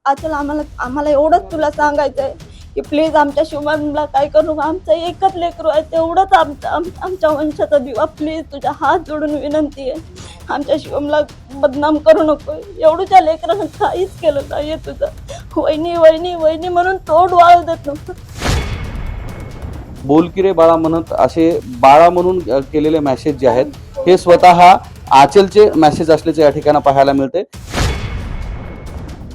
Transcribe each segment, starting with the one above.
आचल आम्हाला आम्हाला एवढंच तुला सांगायचं आहे की प्लीज आमच्या शुभमला काय करू नका. आमचं एकच लेकरू आहे, तेवढंच आमच्या वंशाचा दिवा. प्लीज तुझ्या हात जोडून विनंती आहे, आमच्या शिवमला बदनाम करू नको. एवढ्या लेकरानं काहीच केलं नाहीये तुझं. वहिनी वहिनी वहिनी म्हणून तोड वाळू देत नव्हतं. बोल की रे बाळा म्हणत असे बाळा म्हणून केलेले मेसेज जे आहेत हे स्वतः आचलचे मेसेज असल्याचे या ठिकाणी पाहायला मिळते.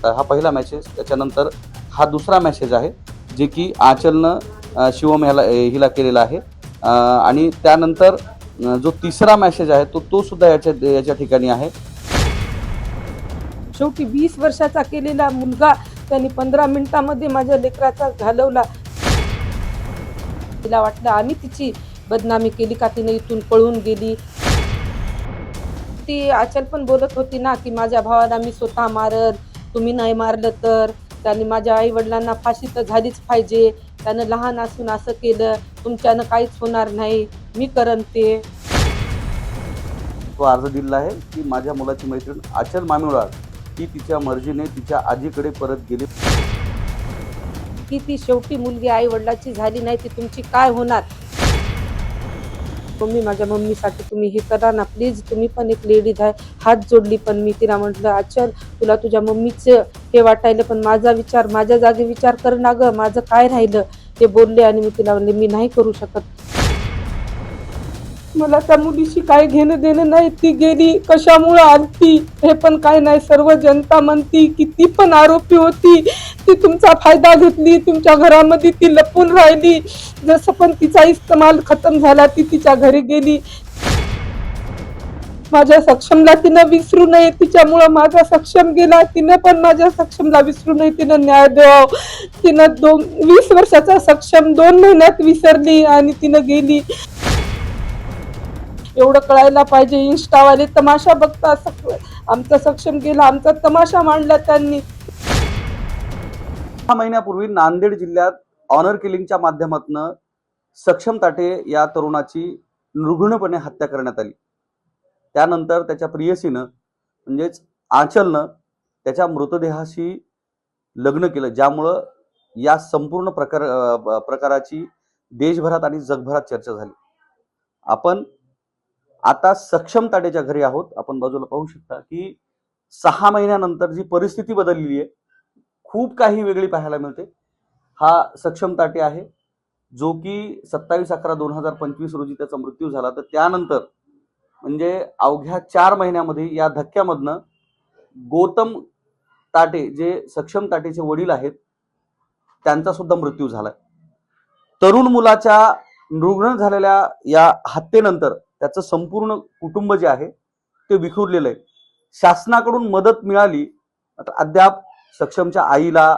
हा पहिला मेसेज, त्याच्यानंतर हा दुसरा मेसेज आहे जे की आचलनं शिवम हिला केलेला आहे. आणि त्यानंतर जो तिसरा मेसेज आहे तो सुद्धा याच्या ठिकाणी आहे. शेवटी 20 वर्षाचा केलेला मुलगा त्यांनी 15 मिनिटांमध्ये माझ्या लेकराचा घालवला. तिला वाटलं आम्ही तिची बदनामी केली का, तिने इथून पळून गेली. ती आचल पण बोलत होती ना की माझ्या भावाला मी स्वतः मारल, तुम्ही नाही मारलं तर. त्यांनी माझ्या आई वडिलांना फाशी तर झालीच पाहिजे, त्यानं लहान असून असं केलं, तुमच्यानं काहीच होणार नाही, मी करन ते. तो अर्ज दिलेला आहे की माझ्या मुलाची मैत्रीण आचल मामिवळा ती तिच्या मर्जीने तिच्या आजीकडे परत गेली. की ती शेवटी मुलगी आई वडिलाची झाली नाही, ती तुमची काय होणार. मम्मी, माझ्या मम्मीसाठी तुम्ही हे करा ना प्लीज. तुम्ही पण एक लेडीज आहे. हात जोडली पण मी तिला म्हटलं आचल तुला तुझ्या मम्मीचं हे वाटायलं, पण माझा विचार, माझ्या जागी विचार कर ना गं, माझं काय राहिलं ते बोलले. आणि मी तिला म्हणले मी नाही करू शकत, मला त्या मुलीशी काय घेणं देणं नाही. ती गेली कशामुळे आलती हे पण काय नाही. सर्व जनता म्हणती की ती पण आरोपी होती, ती तुमचा फायदा घेतली, तुमच्या घरामध्ये ती लपून राहिली. जसं पण तिचा इस्तेमाल खतम झाला ती तिच्या घरी गेली. माझ्या सक्षमला तिनं विसरू नये, तिच्यामुळं माझा सक्षम गेला. तिनं पण माझ्या सक्षमला विसरू नये, तिनं न्याय द्यावा. तिनं 20 वर्षाचा सक्षम 2 महिन्यात विसरली आणि तिनं गेली. एवढं कळायला पाहिजे. इंस्टावाले तमाशा बघतात, आमचा सक्षम गेला, आमचा तमाशा मांडला त्यांनी. 6 महिन्यापूर्वी नांदेड जिल्ह्यात ऑनर किलिंगच्या माध्यमातून सक्षम ताटे या तरुणाची निर्घृणपणे हत्या करण्यात आली. त्यानंतर त्याच्या प्रियसीनं म्हणजेच आचलनं त्याच्या मृतदेहाशी लग्न केलं, ज्यामुळं या संपूर्ण प्रकाराची देशभरात आणि जगभरात चर्चा झाली. आपण आता सक्षम ताटेच्या घरी आहोत. आपण बाजूला पाहू शकता की 6 महिन्यानंतर जी परिस्थिती बदललेली आहे खूप काही वेगळी पाहायला मिळते. हा सक्षम ताटे आहे जो की 27/11/2025 रोजी त्याचा मृत्यू झाला. तर त्यानंतर म्हणजे अवघ्या 4 महिन्यामध्ये या धक्क्यामधनं गौतम ताटे जे सक्षम ताटेचे वडील आहेत त्यांचा सुद्धा मृत्यू झाला. तरुण मुलाच्या निर्घृण झालेल्या या हत्येनंतर त्याचं संपूर्ण कुटुंब जे आहे ते विखुरलेलं आहे. शासनाकडून मदत मिळाली, अद्याप सक्षमच्या आईला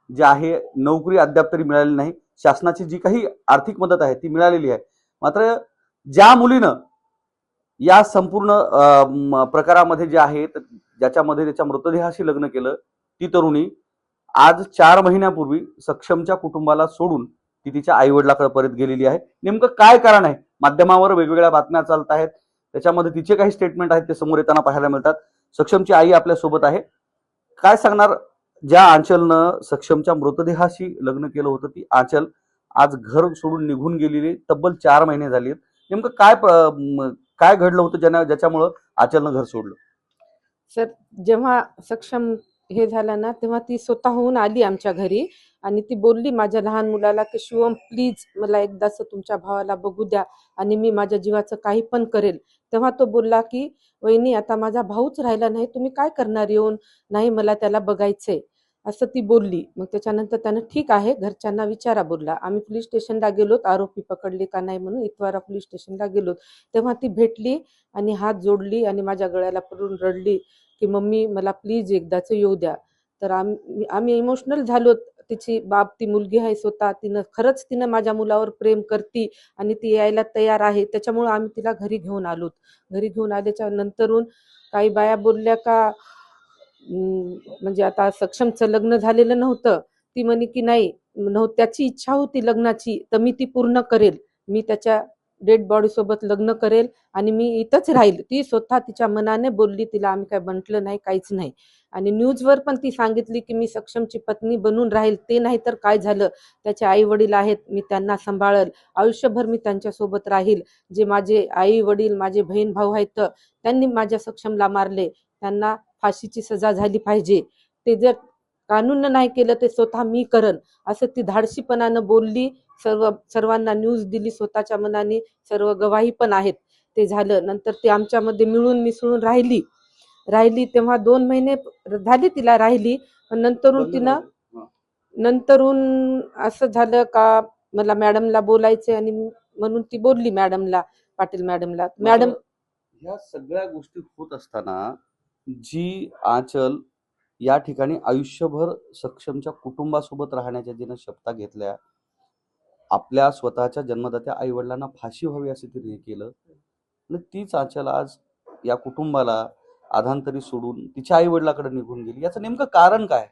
जे आहे नोकरी अद्याप तरी मिळाली नाही. शासनाची जी काही आर्थिक मदत आहे ती मिळालेली आहे. मात्र ज्या मुलीनं या संपूर्ण प्रकारामध्ये जे आहे ज्याच्यामध्ये त्याच्या मृतदेहाशी लग्न केलं ती तरुणी आज 4 महिन्यापूर्वी सक्षमच्या कुटुंबाला सोडून ती तिच्या आई वडिलाकडे परत गेलेली आहे. नेमकं काय कारण आहे? माध्यमावर वेगवेगळ्या बातम्या चालत आहेत, त्याच्यामध्ये तिचे काही स्टेटमेंट आहेत ते समोर येताना पाहायला मिळतात. सक्षमची आई आपल्या सोबत आहे. काय सांगणार? ज्या आंचलनं सक्षमच्या मृतदेहाशी लग्न केलं होतं ती आंचल आज घर सोडून निघून गेलेली तब्बल 4 महिने झाली. नेमकं काय घडलं होतं ज्याच्यामुळं आंचलनं घर सोडलं? सर, जेव्हा सक्षम हे झालं ना तेव्हा ती स्वतःहून आली आमच्या घरी आणि ती बोलली माझ्या लहान मुलाला की शिवम प्लीज मला एकदाच तुमच्या भावाला बघू द्या आणि मी माझ्या जीवाचं काही पण करेल. तेव्हा तो बोलला की वहिनी आता माझा भाऊच राहिला नाही, तुम्ही काय करणार येऊन, नाही मला त्याला बघायचंय, असं ती बोलली. मग त्याच्यानंतर त्यानं ठीक आहे घरच्यांना विचारा बोलला. आम्ही पोलीस स्टेशनला गेलोत, आरोपी पकडले का नाही म्हणून इतवारा पोलीस स्टेशनला गेलोत. तेव्हा ती भेटली आणि हात जोडली आणि माझ्या गळ्याला पडून रडली की मम्मी मला प्लीज एकदाच येऊ द्या. तर आम्ही इमोशनल झालो. तिची बाप, ती मुलगी आहे स्वतः, तिनं माझ्या मुलावर प्रेम करती आणि ती यायला तयार आहे. त्याच्यामुळे आम्ही तिला घरी घेऊन आलोत. घरी घेऊन आल्याच्या नंतरून काही बाया बोलल्या का म्हणजे आता सक्षमचं लग्न झालेलं नव्हतं. ती म्हणे की नाही त्याची इच्छा होती लग्नाची तर मी ती पूर्ण करेल, मी त्याच्या डेड बॉडी सोबत लग्न करेल आणि मी इथंच राहील. ती स्वतः तिच्या मनाने बोलली, तिला आम्ही काय म्हटलं नाही, काहीच नाही. आणि न्यूजवर पण ती सांगितली की मी सक्षमची पत्नी बनून राहील, ते नाही तर काय झालं, त्याचे आई वडील आहेत, मी त्यांना सांभाळल, आयुष्यभर मी त्यांच्यासोबत राहील. जे माझे आई वडील, माझे बहीण भाऊ आहेत, त्यांनी माझ्या सक्षमला मारले, त्यांना फाशीची सजा झाली पाहिजे. ते जर कानून नाही केलं ते स्वतः मी करन, असं ती धाडसीपणानं बोलली. सर्वांना न्यूज दिली स्वतःच्या मनाने, सर्व गवाही पण आहेत. ते झालं नंतर ती आमच्यामध्ये मिळून मिसळून राहिली तेव्हा 2 महिने झाले तिला राहिली. पण नंतरून असं झालं का मला मॅडमला बोलायचे आणि म्हणून ती बोलली मॅडमला, पाटील मॅडमला. मॅडम, ह्या सगळ्या गोष्टी होत असताना जी आंचल या ठिकाणी आयुष्यभर सक्षमच्या कुटुंबासोबत राहण्याच्या जिने शपथा घेतल्या, आपल्या स्वतःच्या जन्मदात्या आई वडिलांना फाशी व्हावी असं तिने केलं, आणि तीच आंचल आज या कुटुंबाला आधांतरी सोडून तिच्या आई वडिलाकडे निघून गेली. याचं नेमकं कारण काय?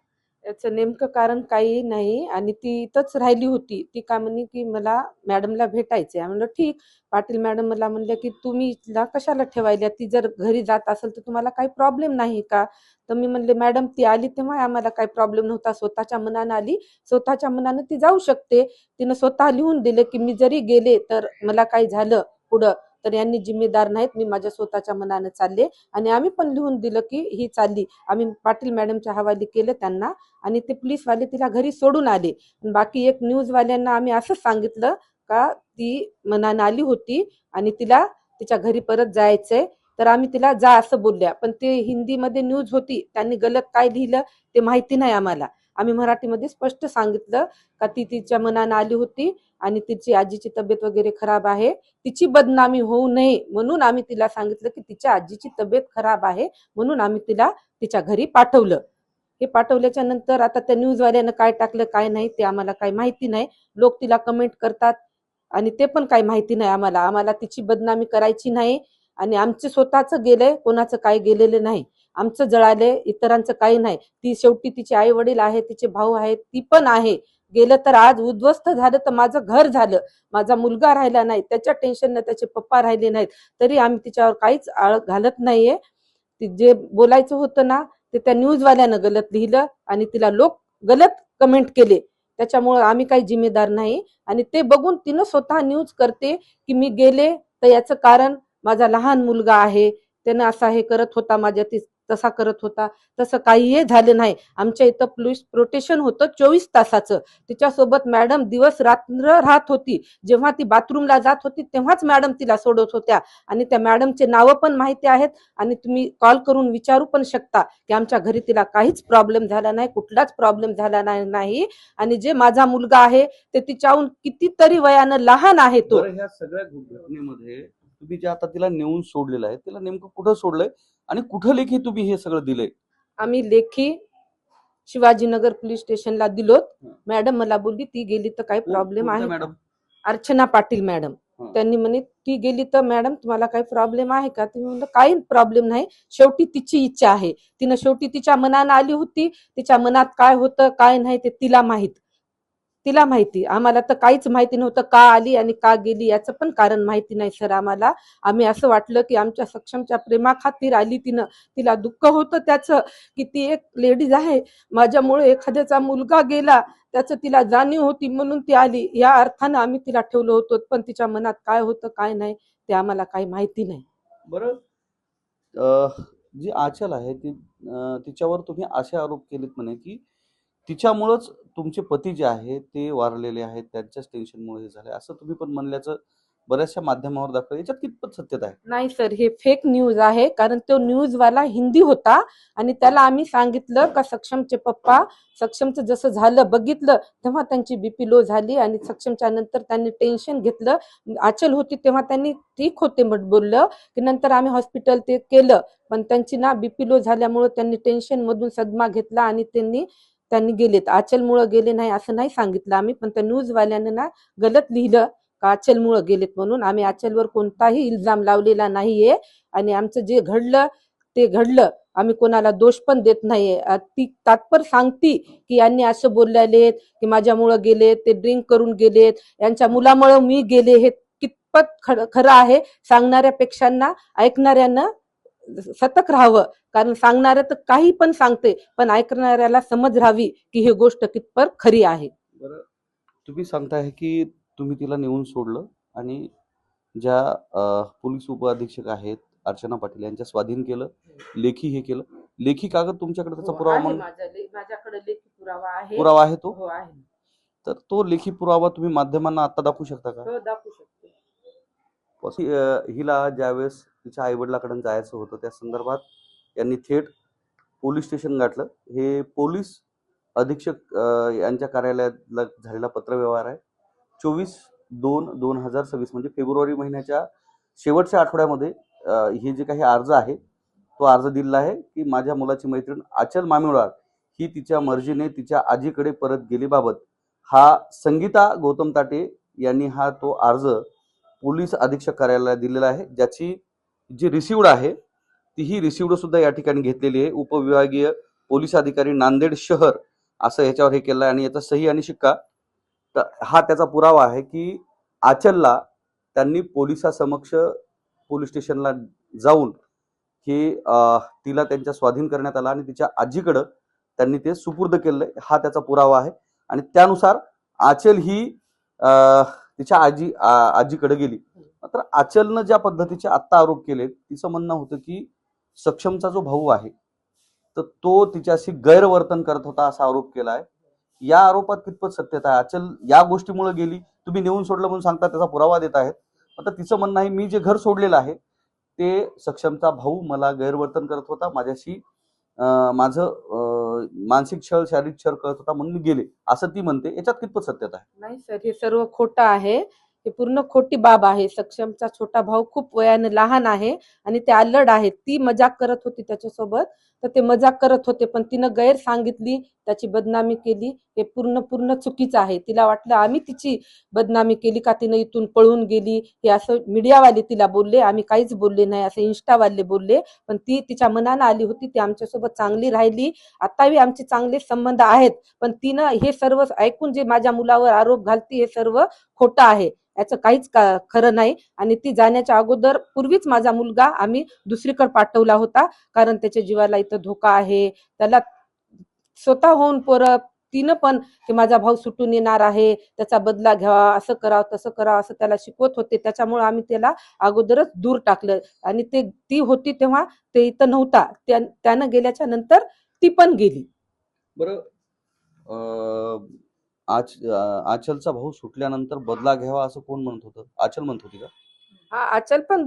याचं नेमकं कारण काही नाही. आणि ती इथंच राहिली होती. ती काय म्हणे की मला मॅडमला भेटायचंय. म्हणलं ठीक. पाटील मॅडम मला म्हणल्या की तुम्ही तिला कशाला ठेवायला, ती जर घरी जात असेल तर तुम्हाला काही प्रॉब्लेम नाही का? तर मी म्हणले मॅडम ती आली तेव्हा आम्हाला काही प्रॉब्लेम नव्हता, स्वतःच्या मनानं आली, स्वतःच्या मनानं ती जाऊ शकते. तिनं स्वतः लिहून दिले की मी जरी गेले तर मला काही झालं पुढं तर यांनी जिम्मेदार नाहीत, मी माझ्या स्वतःच्या मनानं चालले. आणि आम्ही पण लिहून दिलं की ही चालली. आम्ही पाटील मॅडमच्या हवाली केलं त्यांना आणि ते पोलीसवाले तिला घरी सोडून आले. बाकी एक न्यूजवाल्यांना आम्ही असं सांगितलं का ती मनानं आली होती आणि तिला तिच्या घरी परत जायचंय, तर आम्ही तिला जा असं बोलल्या. पण ते हिंदीमध्ये न्यूज होती, त्यांनी गलत काय लिहिलं ते माहिती नाही आम्हाला. आम्ही मराठीमध्ये स्पष्ट सांगितलं का ती तिच्या मनानं आली होती आणि तिची आजीची तब्येत वगैरे खराब आहे, तिची बदनामी होऊ नये म्हणून आम्ही तिला सांगितलं की तिच्या आजीची तब्येत खराब आहे म्हणून आम्ही तिला तिच्या घरी पाठवलं. हे पाठवल्याच्या नंतर आता त्या न्यूजवाल्यानं काय टाकलं काय नाही ते आम्हाला काही माहिती नाही. लोक तिला कमेंट करतात आणि ते पण काही माहिती नाही आम्हाला तिची बदनामी करायची नाही. आणि आमचं स्वतःचं गेलंय, कोणाचं काही गेलेलं नाही. आमचं जळालंय, इतरांचं काही नाही. ती शेवटी तिचे आई वडील आहेत, तिचे भाऊ आहेत, ती पण आहे. गेलं तर आज उद्ध्वस्त झालं तर माझं घर झालं, माझा मुलगा राहिला नाही, त्याच्या टेन्शनने त्याचे पप्पा राहिले नाहीत, तरी आम्ही तिच्यावर काहीच आळ घालत नाहीये. ती जे बोलायचं होतं ना ते त्या न्यूजवाल्यानं गलत लिहिलं आणि तिला लोक गलत कमेंट केले, त्याच्यामुळे आम्ही काही जिम्मेदार नाही. आणि ते बघून तिनं स्वतः न्यूज करते की मी गेले तर याचं कारण माझा लहान मुलगा आहे, त्यानं असा हे करत होता, माझ्या तसा करत होता. तसं काहीही झालं नाही. आमच्या इथं पोलीस प्रोटेक्शन होतं 24 तासाचं. तिच्यासोबत मॅडम दिवस रात्र राहत होती. जेव्हा ती बाथरूमला जात होती तेव्हाच मॅडम तिला सोडत होत्या. आणि त्या मॅडमचे नावं पण माहिती आहेत आणि तुम्ही कॉल करून विचारू पण शकता की आमच्या घरी तिला काहीच प्रॉब्लेम झाला नाही, कुठलाच प्रॉब्लेम झाला नाही. आणि जे माझा मुलगा आहे ते तिच्याहून कितीतरी वयानं लहान आहे तो. बरं, ह्या सगळ्या घटनेमध्ये तुम्ही जे आता तिला नेऊन सोडलेलं आहे, तिला नेमकं कुठं सोडलंय आणि कुठं लेखी तुम्ही हे सगळं दिलंय? आम्ही लेखी शिवाजीनगर पोलीस स्टेशनला दिलोत. मॅडम मला बोलली ती गेली तर काही प्रॉब्लेम आहे मॅडम? अर्चना पाटील मॅडम. त्यांनी म्हणे ती गेली तर मॅडम तुम्हाला काही प्रॉब्लेम आहे का? तुम्ही म्हणलं काही प्रॉब्लेम नाही, शेवटी तिची इच्छा आहे, तिनं शेवटी तिच्या मनानं आली होती, तिच्या मनात काय होतं काय नाही ते तिला माहिती. आम्हाला तर काहीच माहिती नव्हतं का आली आणि का गेली, याचं पण कारण माहिती नाही सर आम्हाला. आम्ही असं वाटलं की आमच्या सक्षमच्या प्रेमाखातीर आली तिनं, तिला दुःख होतं त्याचं की ती एक लेडीज आहे, माझ्यामुळे एखाद्याचा मुलगा गेला त्याचं तिला जाणीव होती म्हणून ती आली, या अर्थानं आम्ही तिला ठेवलं होतं. पण तिच्या मनात काय होतं काय नाही ते आम्हाला काही माहिती नाही. बरं, जी आंचल आहे तिच्यावर तुम्ही असे आरोप केलेत म्हणे की तिच्यामुळंच तुमचे पती जे आहे ते वारलेले आहेत, त्यांच्याच टेन्शनमुळे हे झालंय, असं तुम्ही पण म्हणल्याचं बऱ्याचशा माध्यमावर दाखवलं. याच्यात कितपत सत्यता आहे? नाही सर, हे फेक न्यूज आहे. कारण तो न्यूजवाला हिंदी होता आणि त्याला आम्ही सांगितलं का सक्षमचे पप्पा, सक्षमचं जसं झालं बघितलं तेव्हा त्यांची बीपी लो झाली आणि सक्षमच्या नंतर त्यांनी टेन्शन घेतलं. आचल होती तेव्हा त्यांनी ठीक होते बोललं की नंतर आम्ही हॉस्पिटल ते केलं, पण त्यांची ना बीपी लो झाल्यामुळे त्यांनी टेन्शन मधून सदमा घेतला आणि त्यांनी गेलेत. आचलमुळे गेले नाही असं नाही सांगितलं आम्ही, पण त्या न्यूजवाल्यानं ना गलत लिहिलं का आचलमुळे गेलेत म्हणून. आम्ही आचलवर कोणताही इल्जाम लावलेला नाहीये आणि आमचं जे घडलं ते घडलं. आम्ही कोणाला दोष पण देत नाहीये. ती तात्पर सांगती की यांनी असं बोललेत की माझ्यामुळं गेलेत, ते ड्रिंक करून गेलेत, यांच्या मुलामुळं मी गेले, हे कितपत खरं आहे सांगणाऱ्यापेक्षा ऐकणाऱ्यानं सतर्क राहावं, कारण सांगणाऱ्या तर काही पण सांगते, पण ऐकणाऱ्याला समज राहावी की ही गोष्ट कितपत खरी आहे. बरं, तुम्ही सांगताय की तुम्ही तिला नेऊन सोडलं आणि ज्या पोलीस उपअधीक्षक आहेत अर्चना पाटील यांच्या स्वाधीन केलं, लेखी हे केलं. लेखी कागद तुमच्याकडे त्याचा हो, पुरावा आहे म्हणून माझ्याकडे लेखी पुरावा आहे. पुरावा आहे तो? हो, आहे. तर तो लेखी पुरावा तुम्ही माध्यमांना आता दाखवू शकता का? हो, दाखवू शकते. हिला ज्यावेळेस तिच्या आईवडिलाकडे जायचं होतं त्या संदर्भात यांनी थेट पोलीस स्टेशन गाठलं. हे पोलीस अधीक्षक यांच्या कार्यालयाला झालेला पत्रव्यवहार आहे. 24/2/2026 म्हणजे फेब्रुवारी महिन्याच्या शेवटच्या आठवड्यामध्ये हे जे काही अर्ज आहे तो अर्ज दिलेला आहे की माझ्या मुलाची मैत्रीण आचल मामिवळा ही तिच्या मर्जीने तिच्या आजीकडे परत गेलीबाबत हा संगीता गौतम ताटे यांनी तो अर्ज पोलीस अधीक्षक कार्यालयाला दिलेला आहे, ज्याची जी रिसिव्ड आहे ती ही रिसिव्ड सुद्धा या ठिकाणी घेतलेली आहे. उपविभागीय पोलीस अधिकारी नांदेड शहर असं याच्यावर हे केलं आहे आणि याचा सही आणि शिक्का. तर हा त्याचा पुरावा आहे की आचलला त्यांनी पोलिसासमक्ष पोलीस स्टेशनला जाऊन हे तिला त्यांच्या स्वाधीन करण्यात आला आणि तिच्या आजीकडं त्यांनी ते सुपूर्द केलंय. हा त्याचा पुरावा आहे आणि त्यानुसार आचल ही तिच्या आजीकडे गेली. मात्र आचलनं ज्या पद्धतीचे आत्ता आरोप केले, तिचं म्हणणं होतं की सक्षमचा जो भाऊ आहे तर तो तिच्याशी गैरवर्तन करत होता असा आरोप केला आहे. या आरोपात कितपत सत्यता आहे? आचल या गोष्टीमुळे गेली, तुम्ही नेऊन सोडलं म्हणून सांगता, त्याचा पुरावा देत आहेत. आता तिचं म्हणणं आहे मी जे घर सोडलेलं आहे ते सक्षमचा भाऊ मला गैरवर्तन करत होता, माझ्याशी माझं मानसिक छळ शारीरिक छळ करत होता म्हणून मी गेले असं ती म्हणते. याच्यात कितपत सत्यता आहे? नाही सर, हे सर्व खोटं आहे. हे पूर्ण खोटी बाब आहे. सक्षमचा छोटा भाऊ खूप वयाने लहान आहे आणि ते अल्लड आहे. ती मजाक करत होती त्याच्यासोबत, तर ते मजाक करत होते, पण तिनं गैर सांगितली, त्याची बदनामी केली. हे पूर्ण चुकीचं आहे. तिला वाटलं आम्ही तिची बदनामी केली का, तिनं इथून पळून गेली, हे असं मीडियावाले तिला बोलले. आम्ही काहीच बोलले नाही असं इंस्टावाले बोलले, पण ती तिच्या मनानं आली होती. ती आमच्यासोबत चांगली राहिली, आताही आमचे चांगले संबंध आहेत. पण तिनं हे सर्व ऐकून जे माझ्या मुलावर आरोप घालती हे सर्व खोटं आहे. याचं काहीच खरं नाही. आणि ती जाण्याच्या अगोदर पूर्वीच माझा मुलगा आम्ही दुसरीकडे पाठवला होता, कारण त्याच्या जीवाला इथं धोका आहे. त्याला स्वतः होऊन तिनं पण की माझा भाऊ सुटून येणार आहे, त्याचा बदला घ्यावा, असं करावं तसं करावं असं त्याला शिकवत होते. त्याच्यामुळे आम्ही त्याला अगोदरच दूर टाकलं आणि ती होती तेव्हा ते इथं नव्हता. त्यानं गेल्याच्या नंतर ती पण गेली. बरं, आचलचा भाऊ सुटल्यानंतर बदला घ्यावा असं कोण म्हणत होतं? आचल म्हणत होती का? हा, आचल पण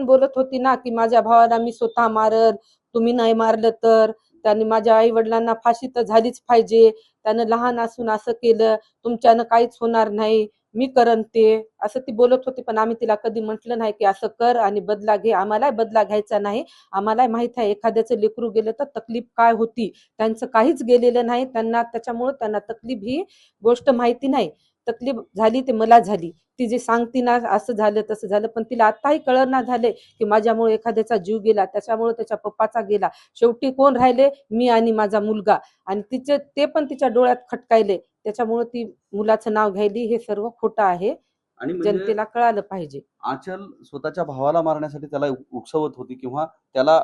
बोलत होती ना की माझ्या भावाला मी स्वतः मारल, तुम्ही नाही मारलं तर. त्याने माझ्या आई वडिलांना फाशी तर झालीच पाहिजे, त्यानं लहान असून असं केलं, तुमच्यानं काहीच होणार नाही, मी करन ते, असं ती बोलत होती. पण आम्ही तिला कधी म्हटलं नाही की असं कर आणि बदला घे. आम्हाला बदला घ्यायचा नाही. आम्हाला माहित आहे एखाद्याचं लेकरू गेलं तर तकलीफ काय होती. त्यांचं काहीच गेलेलं नाही त्यांना, त्याच्यामुळे त्यांना तकलीफ ही गोष्ट माहिती नाही. तकलीफ झाली ते मला झाली. ती जे सांगती ना असं झालं तसं झालं, पण तिला आताही कळना झाले की माझ्यामुळे एखाद्याचा जीव गेला, त्याच्यामुळे त्याच्या पप्पाचा गेला. शेवटी कोण राहिले? मी आणि माझा मुलगा. आणि ते पण तिच्या डोळ्यात खटकायले, त्याच्यामुळे ती मुलाचं नाव घ्यायली. हे सर्व खोटं आहे, आणि म्हणजे जनतेला कळालं पाहिजे. आचल स्वतःच्या भावाला मारण्यासाठी त्याला उकसवत होती किंवा त्याला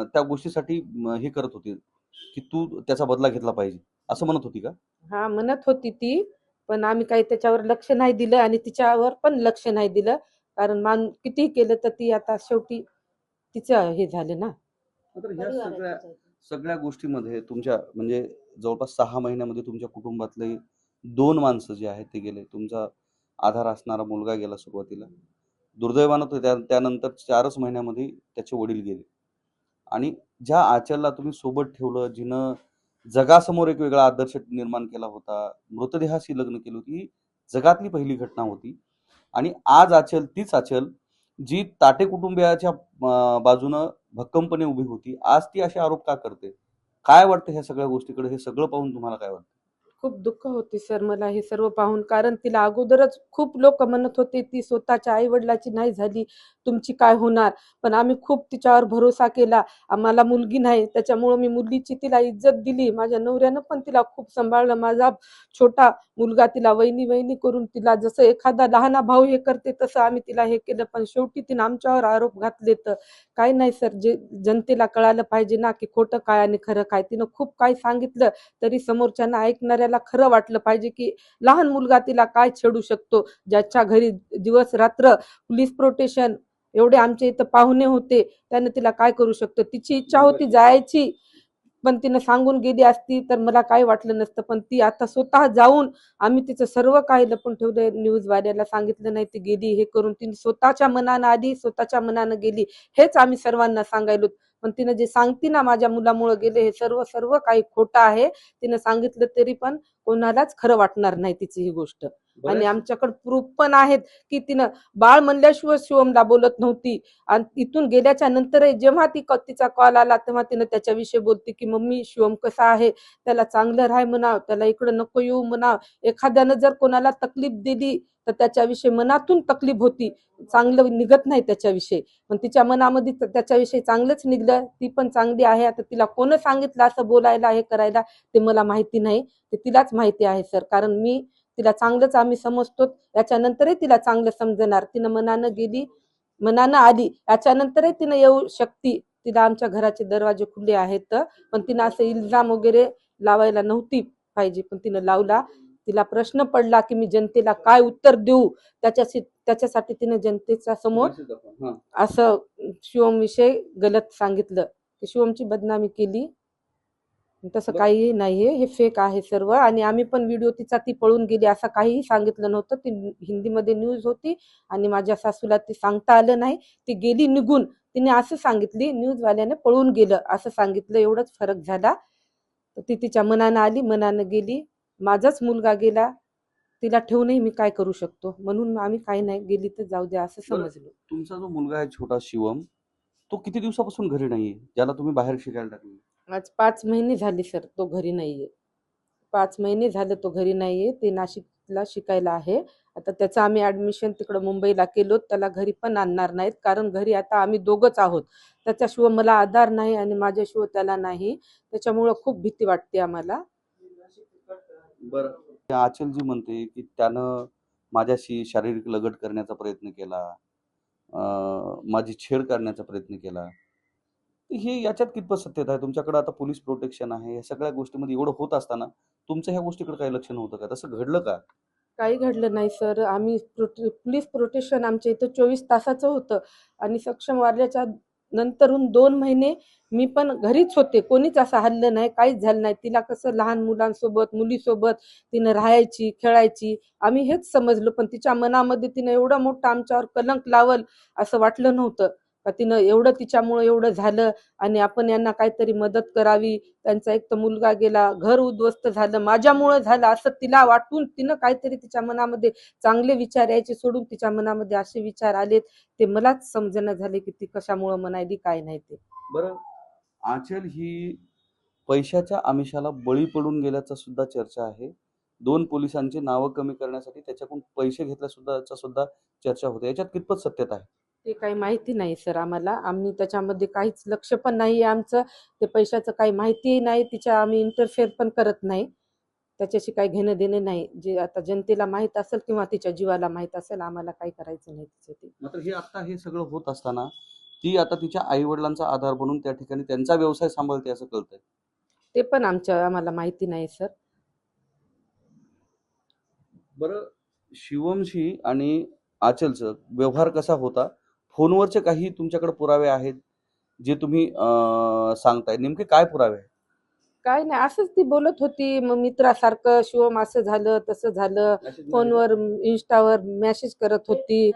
त्या गोष्टीसाठी हे करत होती की तू त्याचा बदला घेतला पाहिजे असं म्हणत होती का? हा, म्हणत होती ती, पण आम्ही काही त्याच्यावर लक्ष नाही दिलं आणि तिच्यावर पण लक्ष नाही दिलं, कारण कितीही केलं तर ती आता शेवटी तिचं हे झालं ना. तर ह्या सगळ्या गोष्टीमध्ये तुमच्या म्हणजे जवळपास 6 महिन्यामध्ये तुमच्या कुटुंबातले 2 माणसं जे आहेत ते गेले. तुमचा आधार असणारा मुलगा गेला सुरुवातीला, दुर्दैवानं त्यानंतर 4च महिन्यामध्ये त्याचे वडील गेले. आणि ज्या आचलला तुम्ही सोबत ठेवलं, जिनं जगासमोर एक वेगळा आदर्श निर्माण केला होता, मृतदेहाशी लग्न केली होती, ही जगातली पहिली घटना होती. आणि आज तीच आचल जी ताटे कुटुंबियाच्या बाजूनं भक्कमपणे उभी होती, आज ती असे आरोप का करते? काय वाटतं ह्या सगळ्या गोष्टीकडे? हे सगळं पाहून तुम्हाला काय वाटतं? खूप दुःख होते सर मला हे सर्व पाहून, कारण तिला अगोदरच खूप लोक म्हणत होते ती स्वतःच्या आई वडिलाची नाही झाली, तुमची काय होणार. पण आम्ही खूप तिच्यावर भरोसा केला. आम्हाला मुलगी नाही, त्याच्यामुळे मी मुलीची तिला इज्जत दिली. माझ्या नवऱ्यानं पण तिला खूप सांभाळलं. माझा छोटा मुलगा तिला वहिनी वहिनी करून, तिला जसं एखादा लहाना भाऊ हे करते तसं आम्ही तिला हे केलं. पण शेवटी तिनं आमच्यावर आरोप घातले. तर काय नाही सर, जे जनतेला कळायला पाहिजे ना की खोटं काय आणि खरं काय. तिनं खूप काही सांगितलं तरी समोरच्यांना ऐकणाऱ्याला खरं वाटलं पाहिजे की लहान मुलगा तिला काय छेडू शकतो, ज्याच्या घरी दिवस रात्र पोलीस प्रोटेक्शन एवढे आमच्या इथं पाहुणे होते, त्यानं तिला काय करू शकतो. तिची इच्छा होती जायची, पण तिनं सांगून गेली असती तर मला काही वाटलं नसतं. पण ती आता स्वतः जाऊन, आम्ही तिचं सर्व काही लपून ठेवलं, न्यूज वाल्याला सांगितलं नाही, ती गेली हे करून. तिने स्वतःच्या मनानं आली, स्वतःच्या मनानं गेली, हेच आम्ही सर्वांना सांगायलो. पण तिनं जे सांगते ना माझ्या मुलामुळे गेले, हे सर्व सर्व काही खोटं आहे. तिनं सांगितलं तरी पण कोणालाच खरं वाटणार नाही तिची ही गोष्ट. आणि आमच्याकडे प्रूफ पण आहेत की तिनं बाळ म्हणल्याशिवाय शिवमला बोलत नव्हती. आणि इथून गेल्याच्या नंतर जेव्हा तिचा कॉल आला तेव्हा तिनं त्याच्याविषयी बोलते की मम्मी शिवम कसा आहे, त्याला चांगलं राहाय म्हणाव, त्याला इकडं नको येऊ म्हणाव. एखाद्यानं जर कोणाला तकलीफ दिली तर त्याच्याविषयी मनातून तकलीफ होती, चांगलं निघत नाही त्याच्याविषयी. पण तिच्या मनामध्ये त्याच्याविषयी चांगलंच निघलं. ती पण चांगली आहे. आता तिला कोण सांगितलं असं बोलायला हे करायला ते मला माहिती नाही, ते तिलाच माहिती आहे सर. कारण मी तिला चांगलंच आम्ही समजतो, याच्यानंतरही तिला चांगलं समजणार. तिनं मनानं गेली, मनानं आली, याच्यानंतरही तिनं येऊ शकती. तिला आमच्या घराचे दरवाजे खुले आहेत. पण तिनं असं इल्जाम वगैरे लावायला नव्हती पाहिजे, पण तिनं लावला. तिला प्रश्न पडला की मी जनतेला काय उत्तर देऊ, त्याच्यासाठी तिने जनतेच्या समोर असं शिवम विषयी गलत सांगितलं की शिवमची बदनामी केली. तसं काहीही नाहीये, हे फेक आहे सर्व. आणि आम्ही पण व्हिडिओ तिचा, ती पळून गेली असं काहीही सांगितलं नव्हतं. ती हिंदीमध्ये न्यूज होती आणि माझ्या सासूला ते सांगता आलं नाही, ती गेली निघून. तिने असं सांगितली, न्यूजवाल्याने पळून गेलं असं सांगितलं, एवढंच फरक झाला. तर ती तिच्या मनानं आली, मनानं गेली. माझाच मुलगा गेला, तिला ठेवूनही मी काय करू शकतो, म्हणून आम्ही काही नाही, गेली तर जाऊ द्या असं समजलो. तुमचा जो मुलगा आहे छोटा शिवम, तो किती दिवसापासून घरी नाहीये, ज्याला तुम्ही बाहेर शिकायला टाकले? आज 5 महिने झाले सर तो घरी नाहीये. 5 महिने झाले तो घरी नाहीये. ते नाशिकला शिकायला आहे. आता त्याचं आम्ही ऍडमिशन तिकडं मुंबईला केलो. त्याला घरी पण आणणार नाहीत, कारण घरी आता आम्ही दोघंच आहोत. त्याच्याशिवाय मला आधार नाही आणि माझ्याशिवाय त्याला नाही. त्याच्यामुळं खूप भीती वाटते आम्हाला. बरं, आचल जी म्हणते की त्यानं माझ्याशी शारीरिक लगट करण्याचा प्रयत्न केला, माझी छेड करण्याचा प्रयत्न केला. हे याच्यात कितपत सत्यता आहे? तुमच्याकडे आता पोलीस प्रोटेक्शन आहे, या सगळ्या गोष्टीमध्ये एवढं होत असताना तुमचं ह्या गोष्टीकडे काही लक्ष नव्हतं का? तसं घडलं का? काही घडलं नाही सर. आम्ही पोलीस प्रोटेक्शन आमच्या इथं 24 तासाचं होतं. आणि सक्षम वारल्याच्या नंतरून 2 महिने मी पण घरीच होते. कोणीच असं हल्लं नाही, काहीच झालं नाही. तिला कसं लहान मुलांसोबत, मुलीसोबत तिनं राहायची, खेळायची, आम्ही हेच समजलो. पण तिच्या मनामध्ये तिनं एवढं मोठं आमच्यावर कलंक लावल असं वाटलं नव्हतं. का तिनं एवढं, तिच्यामुळे एवढं झालं आणि आपण यांना काहीतरी मदत करावी. त्यांचा एक तर मुलगा गेला, घर उद्ध्वस्त झालं, माझ्यामुळे झालं असं तिला वाटून तिनं काहीतरी तिच्या मनामध्ये चांगले विचार यायचे सोडून तिच्या मनामध्ये असे विचार आलेत. ते मलाच समजणं झाले की ती कशामुळे म्हणाली काय नाही ते. बरं, आचल ही पैशाच्या आमिषाला बळी पडून गेल्याचा सुद्धा चर्चा आहे. 2 पोलिसांची नावं कमी करण्यासाठी त्याच्याकडून पैसे घेतल्याचा सुद्धा चर्चा होते. याच्यात कितपत सत्यता आहे? ते काही माहिती नाही सर आम्हाला. आम्ही त्याच्यामध्ये काहीच लक्ष पण नाही आमचं. ते पैशाचं काही माहितीही नाही. तिच्या आम्ही इंटरफेअर पण करत नाही. त्याच्याशी काही घेणं देणं नाही. जे आता जनतेला माहित असेल किंवा तिच्या जीवाला माहित असेल, आम्हाला काही करायचं नाही तिचं ते. मात्र हे आता हे सगळं होत असताना ती आता तिच्या आई वडिलांचा आधार बनून त्या ठिकाणी त्यांचा व्यवसाय सांभाळते असं कळतंय. ते पण आम्हाला माहिती नाही सर. बरं, शिवमशी आणि आचलचा व्यवहार कसा होता? फोनवरचे काही तुमच्याकडे पुरावे आहेत जे तुम्ही सांगताय? नेमके काय पुरावे आहेत? काय नाही, असंच ती बोलत होती मग मित्रासारखं, शिवम असं झालं तसं झालं. फोनवर इंस्टावर मेसेज करत होती.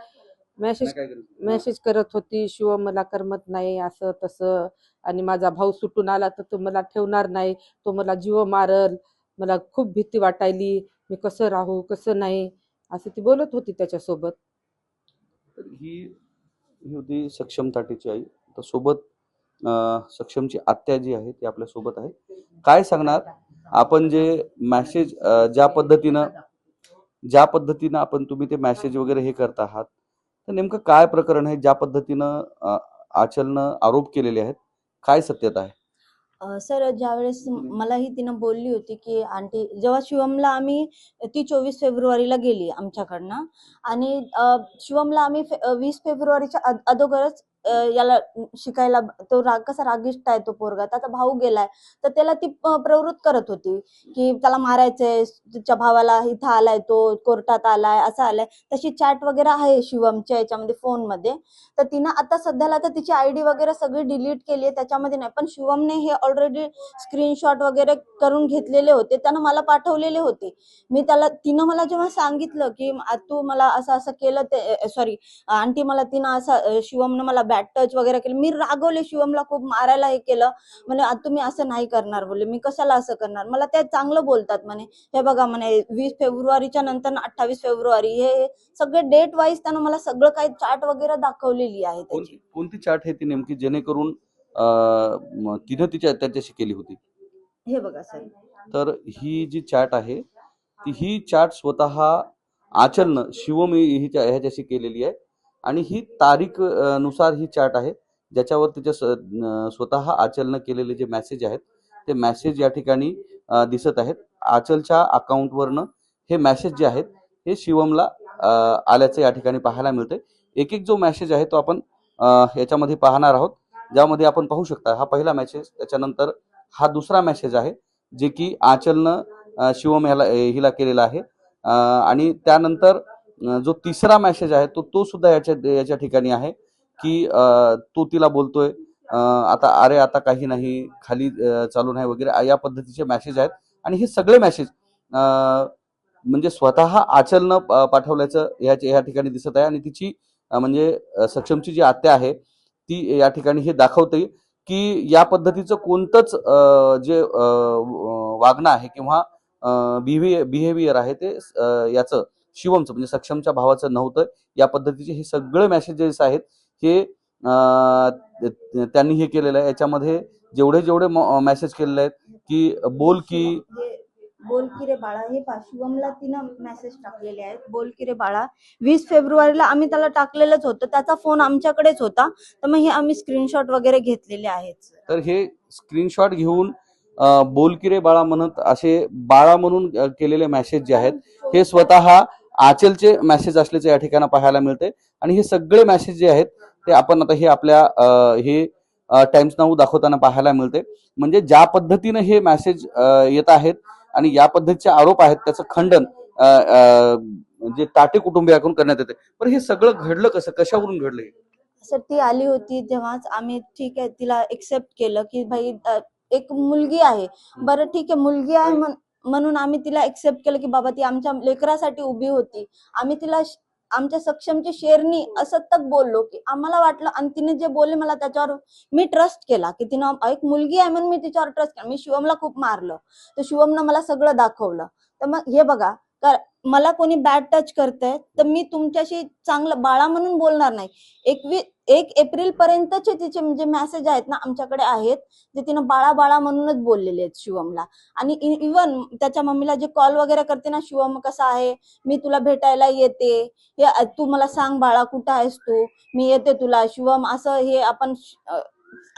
मेसेज करत होती, शिवम मला करमत नाही असं तसं, आणि माझा भाऊ सुटून आला तर तो मला ठेवणार नाही, तो मला जीव मारल, मला खूप भीती वाटायली, मी कसं राहू कसं नाही, असं ती बोलत होती त्याच्यासोबत. ही होती सक्षम ताटेची आई. तर सोबत सक्षमची आत्या जी आहे ती आपल्या सोबत आहे. काय सांगणार? आपण जे मॅसेज ज्या पद्धतीनं आपण तुम्ही ते मॅसेज वगैरे हे करत आहात, तर नेमकं काय प्रकरण आहे? ज्या पद्धतीनं आचलनं आरोप केलेले आहेत, काय सत्यता आहे? सर ज्यावेळेस मलाही तिनं बोलली होती की आंटी, जेव्हा शिवमला आम्ही, ती 24 फेब्रुवारीला गेली आमच्याकडनं, आणि शिवमला आम्ही 20 फेब्रुवारीच्या अगोदरच याला शिकायला, तो कसा रागिष्ट आहे तो पोरगा, त्याचा भाऊ गेलाय, तर त्याला ती प्रवृत्त करत होती की त्याला मारायचंय, तिच्या भावाला इथं आलाय, तो कोर्टात आलाय, असं आलाय. तशी चॅट वगैरे आहे शिवमच्या याच्यामध्ये, फोनमध्ये. तर तिनं आता सध्याला तर तिची आयडी वगैरे सगळी डिलीट केली आहे, त्याच्यामध्ये नाही. पण शिवमने हे ऑलरेडी स्क्रीनशॉट वगैरे करून घेतलेले होते, त्यानं मला पाठवलेले होते. तिनं मला जेव्हा सांगितलं की तू मला असं असं केलं, ते सॉरी आंटी, मला तिनं असं शिवमनं मला बॅड टच वगैरे केलं, मी रागवले शिवमला, खूप मारायला हे केलं. म्हणे तुम्ही असं नाही करणार, बोलले. मी कशाला असं करणार? मला ते चांगलं बोलतात म्हणे. हे बघा म्हणे, 20 फेब्रुवारीच्या नंतर 28 फेब्रुवारी हे सगळे डेट वाईज त्यानं मला सगळं काही चार्ट वगैरे दाखवलेली आहे त्याची. कोणती चाट आहे ती नेमकी, जेणेकरून तिनं त्याच्याशी केली होती? हे बघा सर, तर ही जी चॅट आहे, ही चॅट स्वतः आचलनं शिवम ह्याच्याशी केलेली आहे, आणि ही तारीख नुसार ही चॅट आहे, ज्याच्यावर तिच्या स्वतः आचलनं केलेले जे मेसेज आहेत, ते मेसेज या ठिकाणी दिसत आहेत. आचलच्या अकाउंटवरनं हे मेसेज जे आहेत हे शिवमला आल्याचं या ठिकाणी पाहायला मिळतंय. एक एक जो मेसेज आहे तो आपण याच्यामध्ये पाहणार आहोत, ज्यामध्ये आपण पाहू शकता हा पहिला मेसेज, त्याच्यानंतर हा दुसरा मेसेज आहे, जे की आचलनं शिवम हिला केलेला आहे. आणि त्यानंतर जो तिसरा मेसेज आहे तो सुद्धा याच्या ठिकाणी आहे, की तो तिला बोलतोय आता, अरे आता काही नाही, खाली चालू नाही वगैरे, या पद्धतीचे मेसेज आहेत. आणि हे सगळे मेसेज म्हणजे स्वतः आचलनं पाठवल्याचं या ठिकाणी दिसत आहे. आणि तिची म्हणजे सक्षमची जी आत्या आहे ती या ठिकाणी हे दाखवते की या पद्धतीचं कोणतंच जे वागणं आहे किंवा बिहेवियर आहे ते याचं शिवमचं म्हणजे सक्षमच्या भावाचं नव्हतं. या पद्धतीचे हे सगळे मेसेजेस आहेत हे त्यांनी हे केलेलं आहे. याच्यामध्ये जेवढे मेसेज केलेले आहेत की बोल की बोल की रे बाळा, हे शिवमला तिनं मेसेज टाकलेले आहेत, बोल की रे बाळा. 20 फेब्रुवारीला आम्ही त्याला टाकलेलंच होतं, त्याचा फोन आमच्याकडेच होता, तर मग हे आम्ही स्क्रीनशॉट वगैरे घेतलेले आहेत. तर हे स्क्रीनशॉट घेऊन बोल की रे बाळा म्हणत असे बाळा म्हणून केलेले मेसेज जे आहेत हे स्वतः आचलचे मेसेज असल्याचे या ठिकाणी पाहायला मिळते. आणि हे सगळे मेसेज जे आहेत ते आपण आता हे आपल्या हे टाइम्स नाऊ दाखवताना पाहायला मिळते. म्हणजे ज्या पद्धतीने हे मेसेज येत आहेत आणि या पद्धतीचे आरोप आहेत त्याचं खंडन जे टाटे कुटुंबियाकडून करण्यात येते. पण हे सगळं घडलं कसं, कशावरून घडलं? सर ती आली होती तेव्हाच आम्ही ठीक आहे तिला एक्सेप्ट केलं की भाई एक मुलगी आहे, बरं ठीक आहे मुलगी आहे म्हणून आम्ही तिला एक्सेप्ट केलं की बाबा ती आमच्या लेकरासाठी उभी होती. आम्ही तिला आमच्या सक्षमची शेरणी असं तक बोललो की आम्हाला वाटलं, आणि तिने जे बोलले मला त्याच्यावर मी ट्रस्ट केला की तिनं एक मुलगी आहे म्हणून मी तिच्यावर ट्रस्ट केला. मी शिवमला खूप मारलं, तर शिवमनं मला सगळं दाखवलं. तर मग हे बघा, मला कोणी बॅड टच करतंय तर मी तुमच्याशी चांगलं बाळा म्हणून बोलणार नाही. 1 एप्रिल पर्यंतचे तिचे म्हणजे मेसेज आहेत ना आमच्याकडे आहेत, जे तिनं बाळा बाळा म्हणूनच बोललेले आहेत शिवमला. आणि इव्हन त्याच्या मम्मीला जे कॉल वगैरे करते ना, शिवम कसा आहे, मी तुला भेटायला येते, हे तू मला सांग बाळा कुठं आहेस तू, मी येते तुला शिवम, असं हे आपण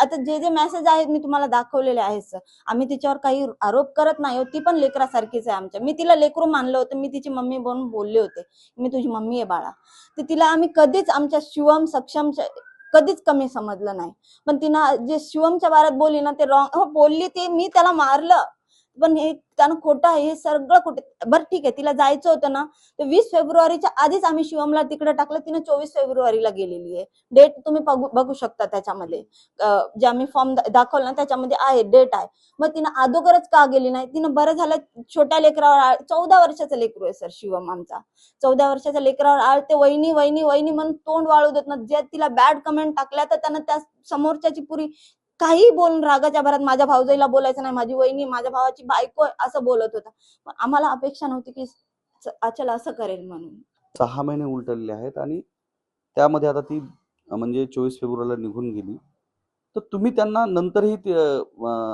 आता जे मेसेज आहेत मी तुम्हाला दाखवलेले आहेत सर. आम्ही तिच्यावर काही आरोप करत नाही, ती पण लेकरासारखीच आहे आमच्या. मी तिला लेकरू मानलं होतं, मी तिची मम्मी बनून बोलले होते, मी तुझी मम्मी आहे बाळा. तर तिला आम्ही कधीच आमच्या शिवम सक्षम कधीच कमी समजलं नाही. पण तिनं जे शिवमच्या बारात बोलली ना ते रॉंग बोलली, ते मी त्याला मारलं, पण हे त्यानं खोटं आहे, हे सगळं खोटे. बरं ठीक आहे, तिला जायचं होतं ना, तर 20 फेब्रुवारीच्या आधीच आम्ही शिवमला तिकडे टाकलं. तिनं 24 फेब्रुवारीला गेलेली आहे. डेट तुम्ही बघू शकता त्याच्यामध्ये, जे आम्ही फॉर्म दाखवला ना त्याच्यामध्ये आहे, डेट आहे. मग तिनं अगोदरच का गेली नाही? तिनं बरं झालं छोट्या लेकरावर 14 वर्षाचं लेकरू आहे सर शिवम आमचा. 14 वर्षाच्या लेकरावर आळते वहिनी वहिनी वहिनी म्हणून तोंड वाळू देत ना. जे तिला बॅड कमेंट टाकल्या तर त्यानं त्या समोरच्याची पुरी काही बोलून रागाच्या भरात माझ्या भाऊजाईला बोलायचं नाही, माझी वहिनी माझ्या भावाची बायको असं बोलत होता. पण आम्हाला अपेक्षा नव्हती की अचल असं करेल म्हणून. 6 महिने उलटलेले आहेत आणि त्यामध्ये आता ती म्हणजे 24 फेब्रुवारीला निघून गेली. तर तुम्ही त्यांना नंतरही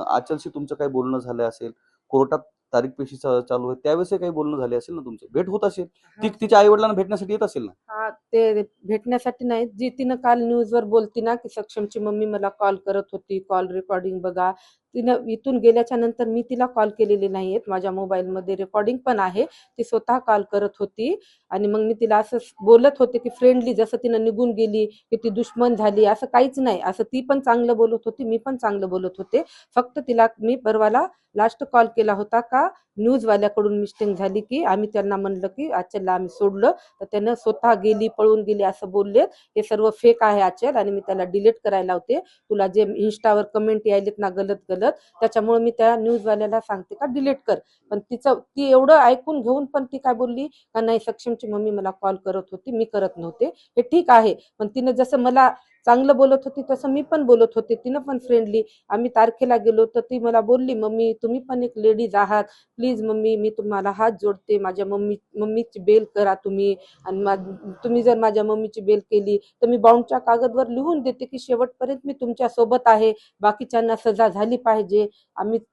आचलशी तुमचं काही बोलणं झालं असेल, कोर्टात तारीख पेशी चालू आहे त्यावेळेस काही बोलणं झाले असेल ना तुमचं, भेट होत असेल, ती तिच्या आई वडिलांना भेटण्यासाठी येत असेल ना? हा, ते भेटण्यासाठी नाही, जी तिनं काल न्यूजवर बोलती ना की सक्षमची मम्मी मला कॉल करत होती, कॉल रेकॉर्डिंग बघा. तिनं इथून गेल्याच्या नंतर मी तिला कॉल केलेले नाहीयेत, माझ्या मोबाईलमध्ये रेकॉर्डिंग पण आहे. ती स्वतः कॉल करत होती आणि मग मी तिला असं बोलत होते की फ्रेंडली, जसं तिनं निघून गेली की ती दुश्मन झाली असं काहीच नाही. असं ती पण चांगलं बोलत होती, मी पण चांगलं बोलत होते. फक्त तिला मी परवाला लास्ट कॉल केला होता का न्यूजवाल्याकडून मिस्टेक झाली की आम्ही त्यांना म्हणलं की आजच्याला आम्ही सोडलं, तर त्यानं स्वतः गेली, पळून गेली असं बोललेत. हे सर्व फेक आहे आचल, आणि मी त्याला डिलीट करायला लावते. तुला जे इन्स्टावर कमेंट यायलेत ना गलत गलत, त्याच्यामुळे मी त्या न्यूजवाल्याला सांगते का डिलीट कर. पण ती एवढं ऐकून घेऊन पण ती काय बोलली का नाही सक्षमची मम्मी मला कॉल करत होती, मी करत नव्हते. हे ठीक आहे, पण तिनं जसं मला चांगलं बोलत होती तसं मी पण बोलत होते. तिनं पण फ्रेंडली, आम्ही तारखेला गेलो तर ती मला बोलली मम्मी तुम्ही पण एक लेडीज आहात, प्लीज मम्मी मी तुम्हाला हात जोडते, माझ्या मम्मीची बेल करा तुम्ही. आणि तुम्ही जर माझ्या मम्मीची बेल केली तर मी बाउंडच्या कागदवर लिहून देते की शेवटपर्यंत मी तुमच्या सोबत आहे, बाकीच्यांना सजा झाली पाहिजे,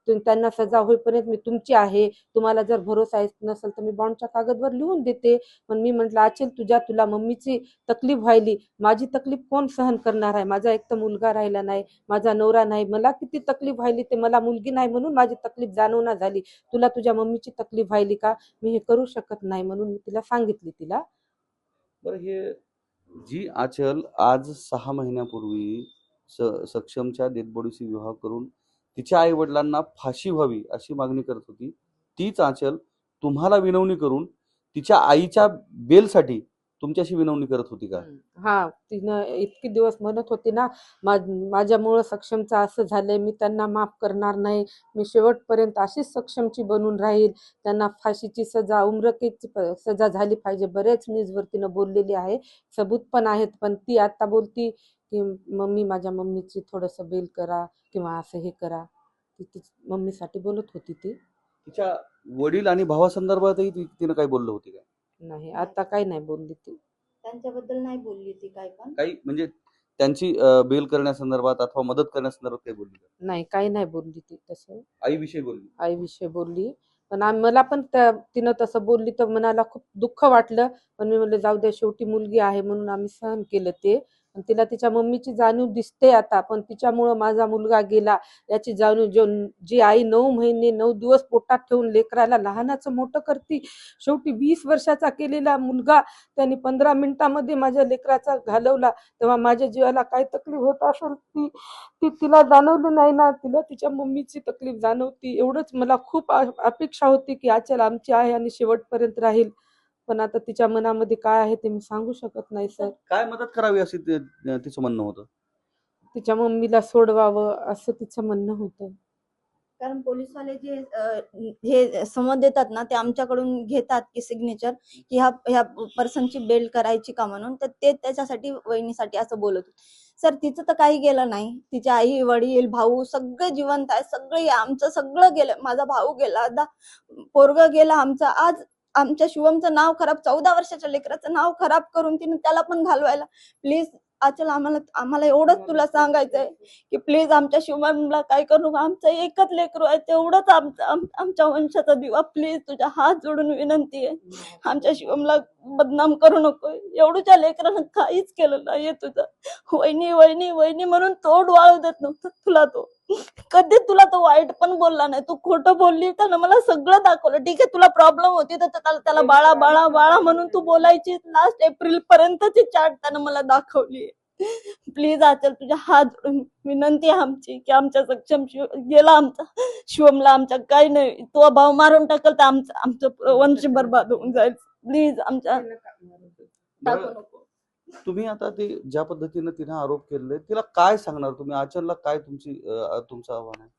त्यांना सजा होईपर्यंत मी तुमची आहे. तुम्हाला जर भरोसा नसेल तर मी बाउंडच्या कागदवर लिहून देते. पण मी म्हटलं अचल तुला मम्मीची तकलीफ व्हायली, माझी तकलीफ कोण सहन करणार आहे? माझा एक तर मुलगा राहिला नाही, माझा नवरा नाही, मला किती तकलीफ व्हायली ते मला मुलगी नाही म्हणून माझी तकलीफ जाणवणार झाली. तुला तुझ्या मम्मीची तकलीफ व्हायली का? मी हे करू शकत नाही म्हणून मी तिला सांगितली. तिला बरं, हे जी आचल आज 6 महिन्यापूर्वी सक्षमच्या डेडबॉडीशी विवाह करून तिच्या आई वडिलांना फाशी व्हावी अशी मागणी करत होती, तीच आचल तुम्हाला विनवणी करून तिच्या आईच्या बेलसाठी तुमच्याशी विनवणी करत होती का? हा, तिनं इतके दिवस म्हणत होती ना माझ्यामुळं सक्षमचं असं झालंय, मी त्यांना माफ करणार नाही, मी शेवटपर्यंत अशीच सक्षमची बनून राहील, त्यांना फाशीची सजा, उम्रकेची सजा झाली पाहिजे. बरेच न्यूजवर तिनं बोललेली आहे, सबूत पण आहेत. पण ती आता बोलती की मम्मी माझ्या मम्मीची थोडंसं बेल करा किंवा असं हे करा. ती मम्मीसाठी बोलत होती. ती तिच्या वडील आणि भावासंदर्भातही तिनं काही बोललं होती का? नाही, आता काही नाही बोलली. ती त्यांच्याबद्दल नाही बोलली ती काय पण. काही म्हणजे त्यांची बेल करण्यासंदर्भात अथवा मदत करण्यासंदर्भात काही बोलली का? नाही, काही नाही बोलली ती. तसं आईविषयी बोलली? आईविषयी बोलली. पण मला पण तिनं तसं बोलली तर मनाला खूप दुःख वाटलं. पण मी म्हणलं जाऊ द्या, शेवटी मुलगी आहे म्हणून आम्ही सहन केलं ते. पण तिला तिच्या मम्मीची जाणीव दिसते आता, पण तिच्यामुळं माझा मुलगा गेला याची जाणीव जी आई 9 महिने 9 दिवस पोटात ठेवून लेकराला लहानाचं मोठं करते, शेवटी 20 वर्षाचा केलेला मुलगा त्यांनी 15 मिनिटामध्ये माझ्या लेकराचा घालवला, तेव्हा माझ्या जीवाला काय तकलीफ होत असेल ती तिला जाणवलं नाही ना. तिला तिच्या मम्मीची तकलीफ जाणवती. एवढंच मला खूप अपेक्षा होती की आचल आमची आहे आणि शेवटपर्यंत राहील. पण आता तिच्या मनामध्ये काय आहे ते मी सांगू शकत नाही सर. काय मदत करावी अशी तिचं म्हणणं होतं? तिच्या मम्मीला सोडवावं असं तिचं म्हणणं होतं. कारण पोलीसवाले जे हे समज देतात ना ते आमच्याकडून घेतात की सिग्नेचर की ह्या पर्सनची बेल करायची का म्हणून, तर ते त्याच्यासाठी वहिनीसाठी असं बोलत होते. सर तिचं तर काही गेलं नाही, तिचे आई वडील भाऊ सगळे जिवंत आहे, सगळे आमचं सगळं गेलं, माझा भाऊ गेला, आता पोरग गेला आमचं. आज आमच्या शिवमचं नाव खराब, 14 वर्षाच्या लेकराचं नाव खराब करून तिने त्याला पण घालवायला. प्लीज आचल आम्हाला एवढंच तुला सांगायचंय की प्लीज आमच्या शिवमला काय करू नका, आमचं एकच लेकरू आहे, तेवढंच आमच्या वंशाचा दिवा, प्लीज तुझ्या हात जोडून विनंती आहे, आमच्या शिवमला बदनाम करू नको. एवढ्या लेकरानं काहीच केलं नाहीये तुझं. वहिनी वहिनी वहिनी म्हणून तोड वाळू देत नव्हतं तुला, तो कधी तुला तो वाईट पण बोलला नाही. तू खोटं बोलली, त्यानं मला सगळं दाखवलं. ठीक आहे तुला प्रॉब्लेम होती तर त्याला बाळा बाळा बाळा म्हणून तू बोलायची. लास्ट एप्रिल पर्यंतची चॅट त्यानं मला दाखवली. प्लीज आचल तुझ्या हात जोडून विनंती आहे आमची की आमच्या सक्षम गेला आमचा शिवमला, आमच्या काही नाही, तो भाव मारून टाकल तर आमचं वंश बरबाद होऊन जाईल. प्लीज आमच्या टाकू नको. तुम्ही आता ते ज्या पद्धतीने तिने आरोप केले तिला काय सांगणार तुम्ही? आचलला काय तुमचं आव्हान आहे?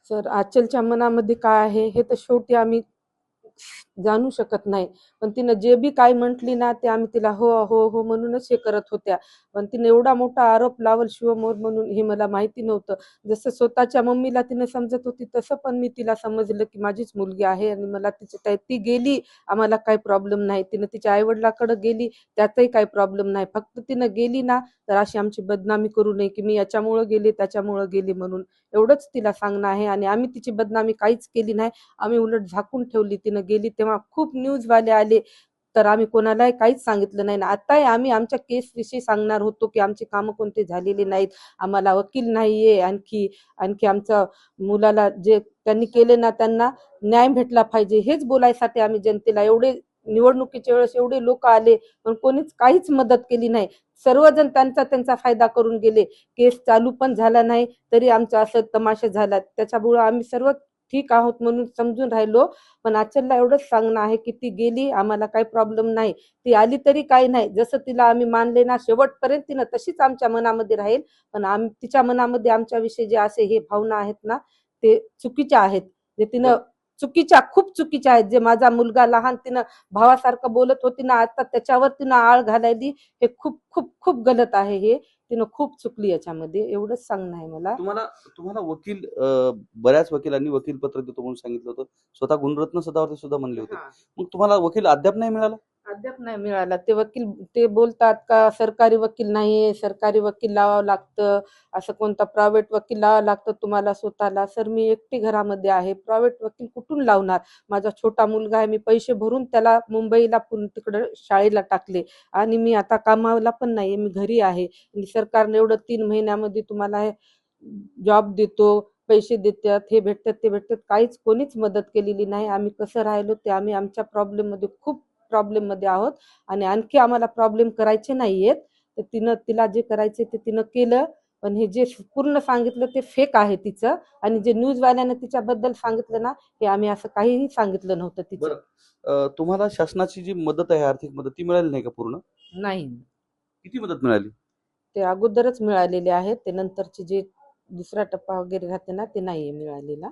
सर आचलच्या मनामध्ये काय आहे हे तर शेवटी आम्ही जाणू शकत नाही. पण तिनं जे बी काय म्हटली ना ते आम्ही तिला हो हो हो म्हणूनच हे करत होत्या. पण तिने एवढा मोठा आरोप लावल शिवमोर म्हणून हे मला माहिती नव्हतं. जसं स्वतःच्या मम्मीला तिने समजत होती तसं पण मी तिला समजलं की माझीच मुलगी आहे आणि मला ती गेली, आम्हाला काही प्रॉब्लेम नाही. तिनं तिच्या आईवडिलाकडे गेली, त्यातही काही प्रॉब्लेम नाही. फक्त तिनं गेली ना तर अशी आमची बदनामी करू नये की मी याच्यामुळं गेले त्याच्यामुळं गेली म्हणून, एवढंच तिला सांगणं आहे. आणि आम्ही तिची बदनामी काहीच केली नाही, आम्ही उलट झाकून ठेवली. तिनं गेली तेव्हा खूप न्यूजवाले आले तर आम्ही कोणालाही काहीच सांगितलं नाही ना. आताही आम्ही आमच्या केस विषयी सांगणार होतो की आमची कामं कोणते झालेली नाहीत, आम्हाला वकील नाहीये, आणखी आणखी आमच्या मुलाला जे त्यांनी केले ना त्यांना न्याय भेटला पाहिजे, हेच बोलायसाठी आम्ही जनतेला एवढे निवडणुकीच्या वेळेस एवढे लोक आले पण कोणीच काहीच मदत केली नाही. सर्वजण त्यांचा त्यांचा फायदा करून गेले. केस चालू पण झाला नाही तरी आमचा असं तमाशा झाला. त्याच्यामुळं आम्ही सर्व ठीक आहोत म्हणून समजून राहिलो. पण आचलला एवढंच सांगणं आहे की ती गेली, आम्हाला काही प्रॉब्लेम नाही. ती आली तरी काही नाही, जसं तिला आम्ही मानले ना शेवटपर्यंत तिनं तशीच आमच्या मनामध्ये राहील. पण तिच्या मनामध्ये आमच्याविषयी जे असे हे भावना आहेत ना ते चुकीच्या आहेत. जे तिनं खूप चुकीच्या आहेत. जे माझा मुलगा लहान तिनं भावासारखं बोलत होती ना, आता त्याच्यावर तिनं आळ घालायली, हे खूप खूप खूप गलत आहे. हे तिनं खूप चुकली याच्यामध्ये, एवढंच सांगणं आहे मला. तुम्हाला तुम्हाला वकील बऱ्याच वकिलांनी वकील पत्र देतो म्हणून सांगितलं होतं. स्वतः गुणरत्न सदावर्ते सुद्धा म्हणले होते. मग तुम्हाला वकील अद्याप नाही मिळाला? अद्याप नाही मिळाला. ते वकील ते बोलतात का सरकारी वकील नाहीये, सरकारी वकील लावावं लागतं, असं कोणता प्रायव्हेट वकील लावावं लागतं तुम्हाला स्वतःला. सर मी एकटी घरामध्ये आहे, प्रायव्हेट वकील कुठून लावणार? माझा छोटा मुलगा आहे, मी पैसे भरून त्याला मुंबईला तिकडं शाळेला टाकले आणि मी आता कामाला पण नाहीये, मी घरी आहे. आणि सरकारने एवढं 3 महिन्यामध्ये तुम्हाला जॉब देतो, पैसे देतात, हे भेटतात ते भेटतात, काहीच कोणीच मदत केलेली नाही. आम्ही कसं राहिलो ते आम्ही आमच्या प्रॉब्लेममध्ये खूप प्रॉब्लेममध्ये आहोत आणि आणखी आम्हाला प्रॉब्लेम करायचे नाहीयेत. तर तिला जे करायचे ते तिनं केलं. पण हे जे पूर्ण सांगितलं ते फेक आहे तिचं. आणि जे न्यूजवाल्याने तिच्याबद्दल सांगितलं ना हे आम्ही असं काहीही सांगितलं नव्हतं तिचं. बरं, तुम्हाला शासनाची जी मदत आहे आर्थिक मदत ती मिळाली नाही का पूर्ण? नाही, किती मदत मिळाली? ते अगोदरच मिळालेले आहेत, ते नंतरचे जे दुसरा टप्पा वगैरे राहते ना ते नाहीये मिळालेला.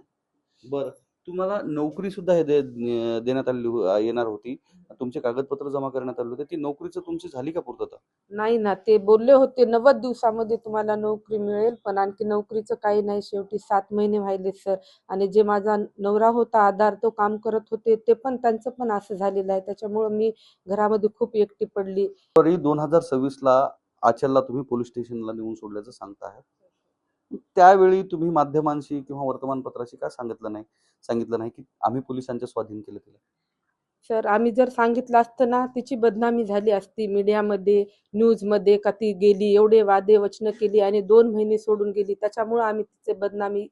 बरं, तुम्हाला नोकरी सुद्धा देण्यात आली येणार होती. तुमचे कागदपत्र जमा करण्यात आले होते. ती नोकरीचं तुमची झाली का पूर्तता? नाही ना, ते बोलले होते 90 दिवसामध्ये तुम्हाला नोकरी मिळेल, पण आणखी नोकरीचं काही नाही. शेवटी 7 महिने व्हायले सर. आणि जे माझा नवरा होता आधार तो काम करत होते ते पण त्यांचं पण असं झालेलं आहे. त्याच्यामुळं मी घरामध्ये खूप एकटी पडली. फेब्रुवारी 2026ला आचलला तुम्ही पोलीस स्टेशनला नेऊन सोडल्याचं सांगताय. त्यावेळी तुम्ही माध्यमांशी किंवा वर्तमानपत्राशी का सांगितलं नाही की आम्ही पोलिसांच्या स्वाधीन केलं तिला? सर आम्ही जर सांगितलं असतं ना तिची बदनामी झाली असती मीडियामध्ये, न्यूजमध्ये का ती गेली, एवढे वादे वचनं केली आणि 2 महिने सोडून गेली. त्याच्यामुळं आम्ही तिचे बदनामी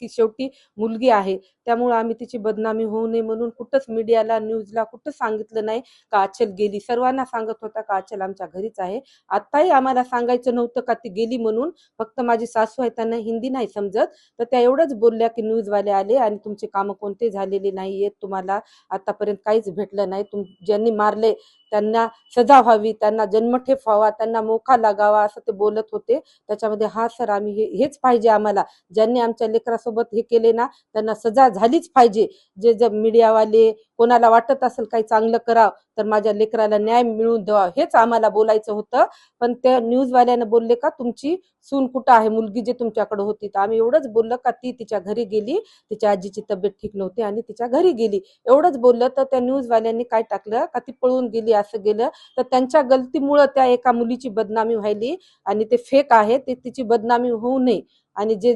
ती शेवटी मुलगी आहे त्यामुळं आम्ही तिची बदनामी होऊ नये म्हणून कुठंच मीडियाला न्यूजला कुठं सांगितलं नाही का आचल गेली. सर्वांना सांगत होता का आचल आमच्या घरीच आहे. आताही आम्हाला सांगायचं नव्हतं का ती गेली म्हणून. फक्त माझी सासू आहे त्यांना हिंदी नाही समजत, तर त्या एवढंच बोलल्या की न्यूजवाले आले आणि तुमचे कामं कोणते झालेले नाहीयेत, तुम्हाला आतापर्यंत काहीच भेटलं नाही, ज्यांनी मारले त्यांना सजा व्हावी, त्यांना जन्मठेप व्हावा, त्यांना मोका लागावा, असं ते बोलत होते. त्याच्यामध्ये हा सर आम्ही हेच पाहिजे आम्हाला, ज्यांनी आमच्या लेकरासोबत हे केले ना त्यांना सजा झालीच पाहिजे. जे मीडियावाले कोणाला वाटत असेल काही चांगलं करावं तर माझ्या लेकराला न्याय मिळवून द्यावा, हेच आम्हाला बोलायचं होतं. पण त्या न्यूजवाल्यानं बोलले का तुमची सून कुठं आहे, मुलगी जे तुमच्याकडे होती. तर आम्ही एवढंच बोललं का ती तिच्या घरी गेली, तिच्या आजीची तब्येत ठीक नव्हती आणि तिच्या घरी गेली, एवढंच बोललं. तर त्या न्यूजवाल्यांनी काय टाकलं का ती पळून गेली असं गेलं. तर त्यांच्या गलतीमुळं त्या एका मुलीची बदनामी व्हायली आणि ते फेक आहे, ते तिची बदनामी होऊ नये. आणि जे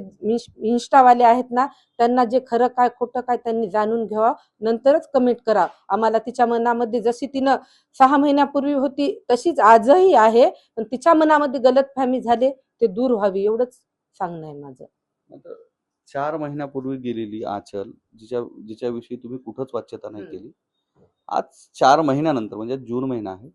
इन्स्टावाले आहेत ना त्यांना जे खरं काय खोटं काय त्यांनी जाणून घ्यावं, नंतरच कमेंट करा. आम्हाला तिच्या मनामध्ये जशी तिनं 6 महिन्यापूर्वी होती तशीच आजही आहे, पण तिच्या मनामध्ये गलतफहमी झाले ते दूर व्हावी, एवढंच सांगणं आहे माझं. 4 महिन्यापूर्वी गेलेली आचल, जिच्याविषयी तुम्ही कुठंच वाच्यता नाही केली, आज 4 महिन्यानंतर म्हणजे जून महिना आहे,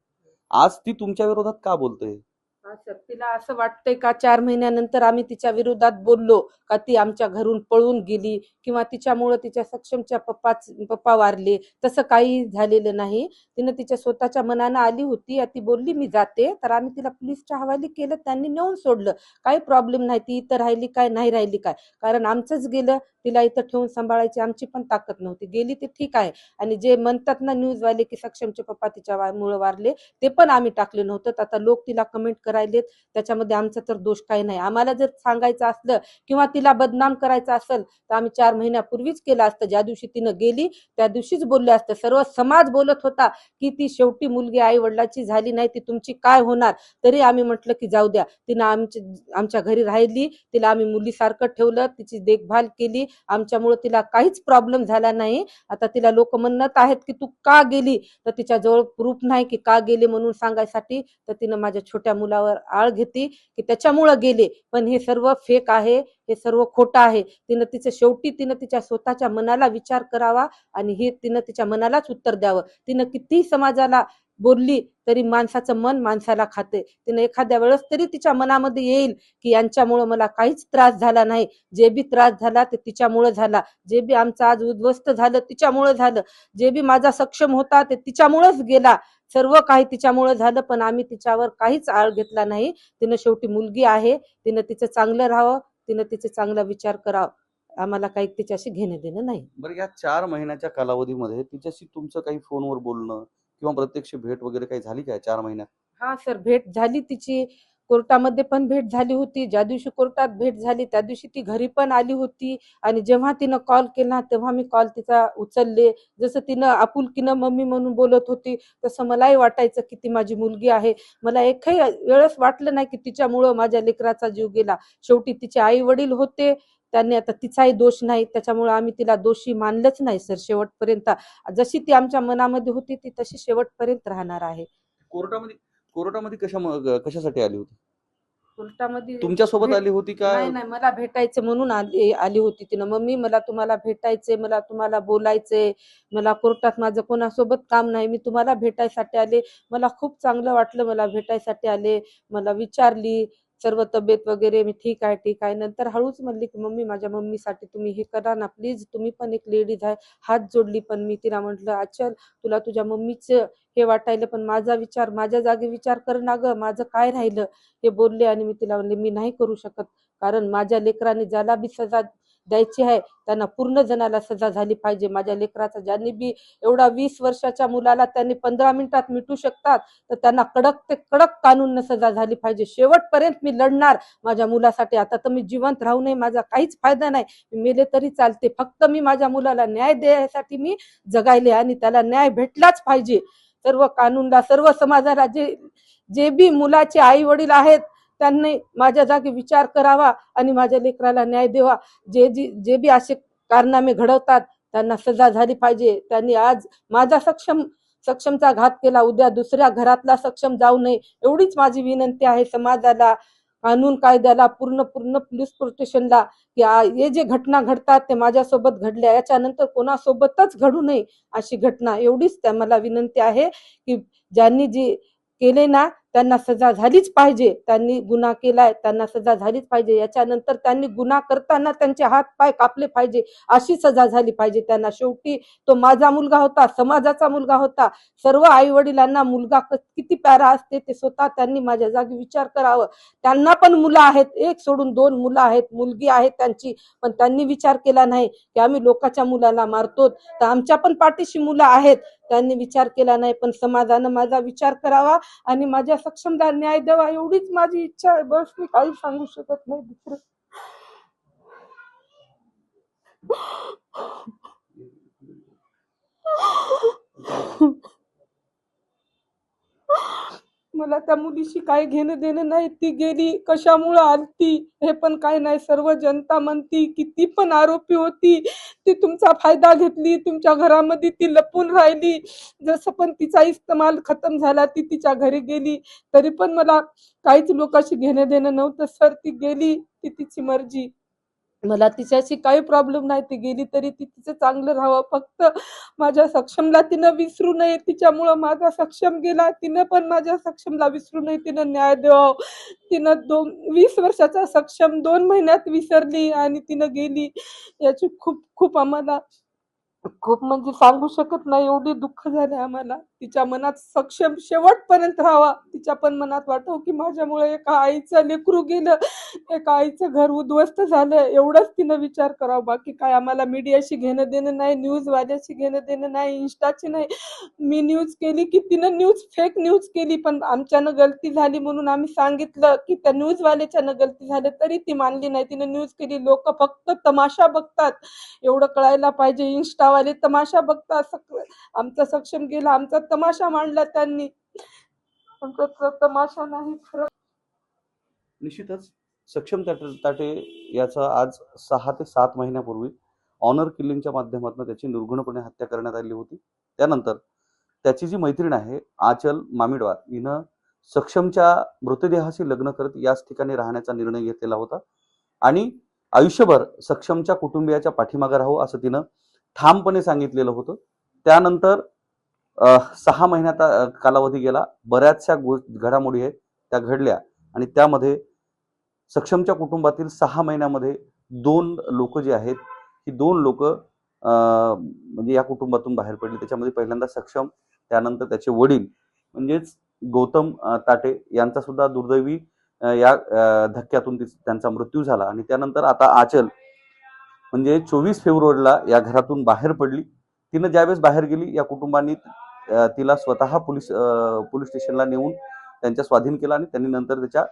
आज ती तुमच्या विरोधात का बोलते? हा सर, तिला असं वाटतंय का 4 महिन्यानंतर आम्ही तिच्या विरोधात बोललो का ती आमच्या घरून पळून गेली किंवा तिच्यामुळं तिच्या सक्षमच्या पप्पा वारले, तसं काही झालेलं नाही. तिनं तिच्या स्वतःच्या मनानं आली होती, ती बोलली मी जाते, तर आम्ही तिला पोलीसच्या हवाली केलं, त्यांनी नेऊन सोडलं, काही प्रॉब्लेम नाही. ती इथं राहिली काय नाही राहिली काय, कारण आमचंच गेलं तिला इथं ठेवून सांभाळायची आमची पण ताकद नव्हती. गेली ते ठीक आहे. आणि जे म्हणतात ना न्यूजवाले की सक्षमचे पप्पा मुळे वारले, ते पण आम्ही टाकले नव्हतं. आता लोक तिला कमेंट करायलेत, त्याच्यामध्ये आमचा तर दोष काही नाही. आम्हाला जर सांगायचं असलं किंवा तिला बदनाम करायचं असेल तर आम्ही 4 महिन्यापूर्वीच केलं असतं. ज्या दिवशी तिनं गेली त्या दिवशीच बोलले असतं. सर्व समाज बोलत होता की ती शेवटी मुलगी आई वडिलाची झाली नाही, ती तुमची काय होणार. तरी आम्ही म्हटलं की जाऊ द्या, तिनं आमच्या घरी राहिली, तिला आम्ही मुलीसारखं ठेवलं, तिची देखभाल केली, आमच्यामुळे तिला काहीच प्रॉब्लेम झाला नाही. आता तिला लोक म्हणत आहेत की तू का गेली, तर तिच्याजवळ प्रूफ नाही की का गेले म्हणून सांगायसाठी. तर तिनं माझ्या छोट्या मुलावर आळ घेतली की त्याच्यामुळं गेले. पण हे सर्व फेक आहे, हे सर्व खोटं आहे. तिनं तिच्या स्वतःच्या मनाला विचार करावा आणि हे तिनं तिच्या मनालाच उत्तर द्यावं. तिनं कितीही समाजाला बोलली तरी माणसाचं मन माणसाला खाते. तिनं एखाद्या वेळेस तरी तिच्या मनामध्ये येईल की यांच्यामुळं मला काहीच त्रास झाला नाही. जे बी त्रास झाला ते तिच्यामुळं झाला. जे बी आमचं आज उद्ध्वस्त झालं तिच्यामुळं झालं. जे बी माझा सक्षम होता ते तिच्यामुळंच गेला. सर्व काही तिच्यामुळं झालं. पण आम्ही तिच्यावर काहीच आळ घेतला नाही. तिनं शेवटी मुलगी आहे, तिनं तिचं चांगलं राहावं, तिनं तिचे चांगला विचार करावा. आम्हाला काही तिच्याशी घेणं देणं नाही. बरं, या 4 महिन्याच्या कालावधीमध्ये तिच्याशी तुमचं काही फोनवर बोलणं किंवा प्रत्यक्ष भेट वगैरे काही झाली का 4 महिन्यात? हा सर, भेट झाली तिची. कोर्टामध्ये पण भेट झाली होती. ज्या दिवशी कोर्टात भेट झाली त्या दिवशी ती घरी पण आली होती. आणि जेव्हा तिनं कॉल केला तेव्हा मी कॉल तिचा उचलले. जसं तिनं आपुलकीनं मम्मी म्हणून बोलत होती तसं मलाही वाटायचं की ती माझी मुलगी आहे. मला एकही वेळेस वाटलं नाही की तिच्यामुळं माझ्या लेकराचा जीव गेला. शेवटी तिचे आई वडील होते, त्यांनी आता तिचाही दोष नाही, त्याच्यामुळे आम्ही तिला दोषी मानलंच नाही सर शेवटपर्यंत. जशी ती आमच्या मनामध्ये होती ती तशी शेवटपर्यंत राहणार आहे. कोर्टामध्ये कशासाठी आली होती? कोर्टामध्ये तुमच्या सोबत आली होती का? नाही नाही, मला भेटायचं म्हणून आली होती तिनं. मम्मी मला तुम्हाला भेटायचंय, मला तुम्हाला बोलायचंय, मला कोर्टात माझं कोणासोबत काम नाही, मी तुम्हाला भेटायसाठी आले. मला खूप चांगलं वाटलं, मला भेटायसाठी आले. मला विचारली सर्व तब्येत वगैरे, मी ठीक आहे. नंतर हळूच म्हणली की मम्मी माझ्या मम्मीसाठी तुम्ही हे करा ना प्लीज, तुम्ही पण एक लेडीज आहे. हात जोडली. पण मी तिला म्हटलं अचल तुला तुझ्या मम्मीचं हे वाटायलं, पण माझा विचार, माझ्या जागी विचार कर ना ग, माझं काय राहिलं हे बोलले. आणि मी तिला म्हणले मी नाही करू शकत, कारण माझ्या लेकराने ज्याला बी सजा द्यायची आहे त्यांना पूर्ण जणाला सजा झाली पाहिजे. माझ्या लेकराचा ज्यांनी बी एवढा 20 वर्षाच्या मुलाला त्यांनी 15 मिनिटात मिटू शकतात, तर त्यांना कडक ते कडक कानून सजा झाली पाहिजे. शेवटपर्यंत मी लढणार माझ्या मुलासाठी. आता तर मी जिवंत राहू नये, माझा काहीच फायदा नाही, मी मेले तरी चालते, फक्त मी माझ्या मुलाला न्याय द्यायसाठी मी जगायले आणि त्याला न्याय भेटलाच पाहिजे. सर्व कानूनला, सर्व समाजाला, जे बी मुलाचे आई वडील आहेत त्यांनी माझ्या जागी विचार करावा आणि माझ्या लेकराला न्याय द्यावा. जे बी असे कारनामे घडवतात त्यांना सजा झाली पाहिजे. त्यांनी आज माझा सक्षमचा घात केला, उद्या दुसऱ्या घरातला सक्षम जाऊ नये, एवढीच माझी विनंती आहे समाजाला, कानून कायद्याला, पूर्ण पोलीस प्रोटेक्शनला, की हे जे घटना घडतात ते माझ्यासोबत घडल्या, याच्यानंतर कोणासोबतच घडू नये अशी घटना. एवढीच त्या मला विनंती आहे की ज्यांनी जे केले ना त्यांना सजा झालीच पाहिजे. त्यांनी गुन्हा केलाय त्यांना सजा झालीच पाहिजे. याच्यानंतर त्यांनी गुन्हा करताना त्यांचे हात पाय कापले पाहिजे, अशी सजा झाली पाहिजे त्यांना. शेवटी तो माझा मुलगा होता, समाजाचा मुलगा होता. सर्व आई वडिलांना मुलगा किती प्यारा असते ते स्वतः त्यांनी माझ्या जागी विचार करावं. त्यांना पण मुलं आहेत, एक सोडून 2 मुलं आहेत, मुलगी आहे त्यांची, पण त्यांनी विचार केला नाही की आम्ही लोकांच्या मुलाला मारतो तर आमच्या पण पाठीशी मुलं आहेत. त्यांनी विचार केला नाही. पण समाजानं माझा विचार करावा आणि माझ्या सक्षमला न्याय द्यावा, एवढीच माझी इच्छा आहे. बस, मी काही सांगू शकत नाही दुसरं. मला त्या मुलीशी काही घेणं देणं नाही. ती गेली कशामुळं आलती हे पण काही नाही. सर्व जनता म्हणती की ती पण आरोपी होती, ती तुमचा फायदा घेतली, तुमच्या घरामध्ये ती लपून राहिली. जसं पण तिचा इस्तेमाल खतम झाला ती तिच्या घरी गेली, तरी पण मला काहीच लोकांशी घेणं देणं नव्हतं सर. ती गेली, ती तिची मर्जी, मला तिच्याशी काही प्रॉब्लेम नाही. ती गेली तरी ती तिचं चांगलं राहावं. फक्त माझ्या सक्षमला तिनं विसरू नये, तिच्यामुळं माझा सक्षम गेला. तिनं पण माझ्या सक्षमला विसरू नये, तिनं न्याय द्यावा. तिनं 20 वर्षाचा सक्षम 2 महिन्यात विसरली आणि तिनं गेली. याची खूप आम्हाला खूप म्हणजे सांगू शकत नाही, एवढे दुःख झाले आम्हाला. तिच्या मनात सक्षम शेवटपर्यंत राहावा. तिच्या पण मनात वाटावं की माझ्यामुळे एका आईचं लेकरू गेलं, एका आईचं घर उद्ध्वस्त झालं एवढंच तिनं विचार करावा. बाकी काय आम्हाला मीडियाशी घेणं देणं नाही, न्यूजवाल्याशी घेणं देणं नाही, इंस्टाची नाही. मी न्यूज केली की तिनं फेक न्यूज केली, पण आमच्यानं गलती झाली म्हणून आम्ही सांगितलं की त्या न्यूजवाल्याच्यानं गलती झाली तरी ती मानली नाही. तिनं न्यूज केली. लोक फक्त तमाशा बघतात, एवढं कळायला पाहिजे. इंस्टावाले तमाशा बघतात. आमचा सक्षम गेला, आमचा तमाशा मांडला त्यांनी. आमचा तमाशा नाही खरं. निश्चितच सक्षम ताटे याचा आज 6 ते 7 महिन्यापूर्वी ऑनर किलिंगच्या माध्यमातून त्याची निर्घृणपणे हत्या करण्यात आली होती. त्यानंतर त्याची जी मैत्रीण आहे आचल मामिडवार हिनं सक्षमच्या मृतदेहाशी लग्न करत याच ठिकाणी राहण्याचा निर्णय घेतलेला होता आणि आयुष्यभर सक्षमच्या कुटुंबियाच्या पाठीमागे राहू असं तिनं ठामपणे सांगितलेलं होतं. त्यानंतर 6 महिन्याचा कालावधी गेला. बऱ्याचशा घडामोडी आहेत त्या घडल्या आणि त्यामध्ये सक्षमच्या कुटुंबातील 6 महिन्यामध्ये 2 लोक जे आहेत ही 2 लोक म्हणजे या कुटुंबातून बाहेर पडली. त्याच्यामध्ये पहिल्यांदा सक्षम, त्यानंतर त्याचे वडील म्हणजेच गौतम ताटे यांचा सुद्धा दुर्दैवी या धक्क्यातून त्यांचा मृत्यू झाला आणि त्यानंतर आता आचल म्हणजे 24 फेब्रुवारीला या घरातून बाहेर पडली. तिनं ज्यावेळेस बाहेर गेली या कुटुंबांनी तिला स्वतः पोलीस स्टेशनला नेऊन त्यांच्या स्वाधीन केला आणि त्यांनी नंतर त्याच्या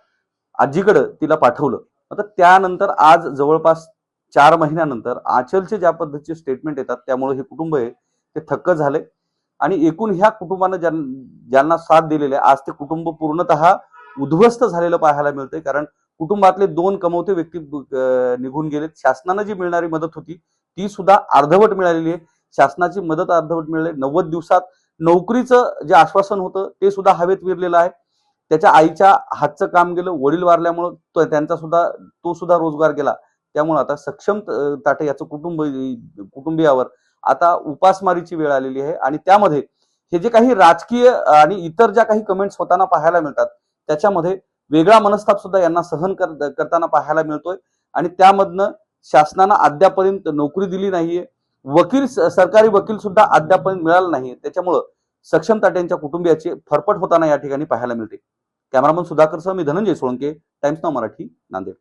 आजीकडे तिला पाठवलं. आता त्यानंतर आज जवळपास 4 महिन्यानंतर आचलचे ज्या पद्धतीचे स्टेटमेंट येतात त्यामुळे हे कुटुंब आहे ते थक्क झाले आणि एकूण ह्या कुटुंबानं ज्यांना साथ दिलेले आज ते कुटुंब पूर्णतः उद्ध्वस्त झालेलं पाहायला मिळतंय. कारण कुटुंबातले 2 कमवते व्यक्ती निघून गेलेत. शासनानं जी मिळणारी मदत होती ती सुद्धा अर्धवट मिळालेली आहे. शासनाची मदत अर्धवट मिळाली. 90 दिवसात नोकरीचं जे आश्वासन होतं ते सुद्धा हवेत विरलेलं आहे. त्याच्या आईच्या हातचं काम गेलं. वडील वारल्यामुळं त्यांचा सुद्धा रोजगार गेला. त्यामुळे आता सक्षम ताटे याचं कुटुंबियावर आता उपासमारीची वेळ आलेली आहे आणि त्यामध्ये हे जे काही राजकीय आणि इतर ज्या काही कमेंट्स होताना पाहायला मिळतात त्याच्यामध्ये वेगळा मनस्ताप सुद्धा यांना सहन करताना पाहायला मिळतोय आणि त्यामधनं शासनानं अद्यापर्यंत नोकरी दिली नाहीये. सरकारी वकील सुद्धा अद्यापर्यंत मिळाला नाहीये. त्याच्यामुळं सक्षम ताटेंच्या कुटुंबियाची फरफट होताना या ठिकाणी पाहायला मिळते. कॅमेरामन सुधाकरसह मी धनंजय सोळंके, टाइम्स नाव मराठी, नांदेड.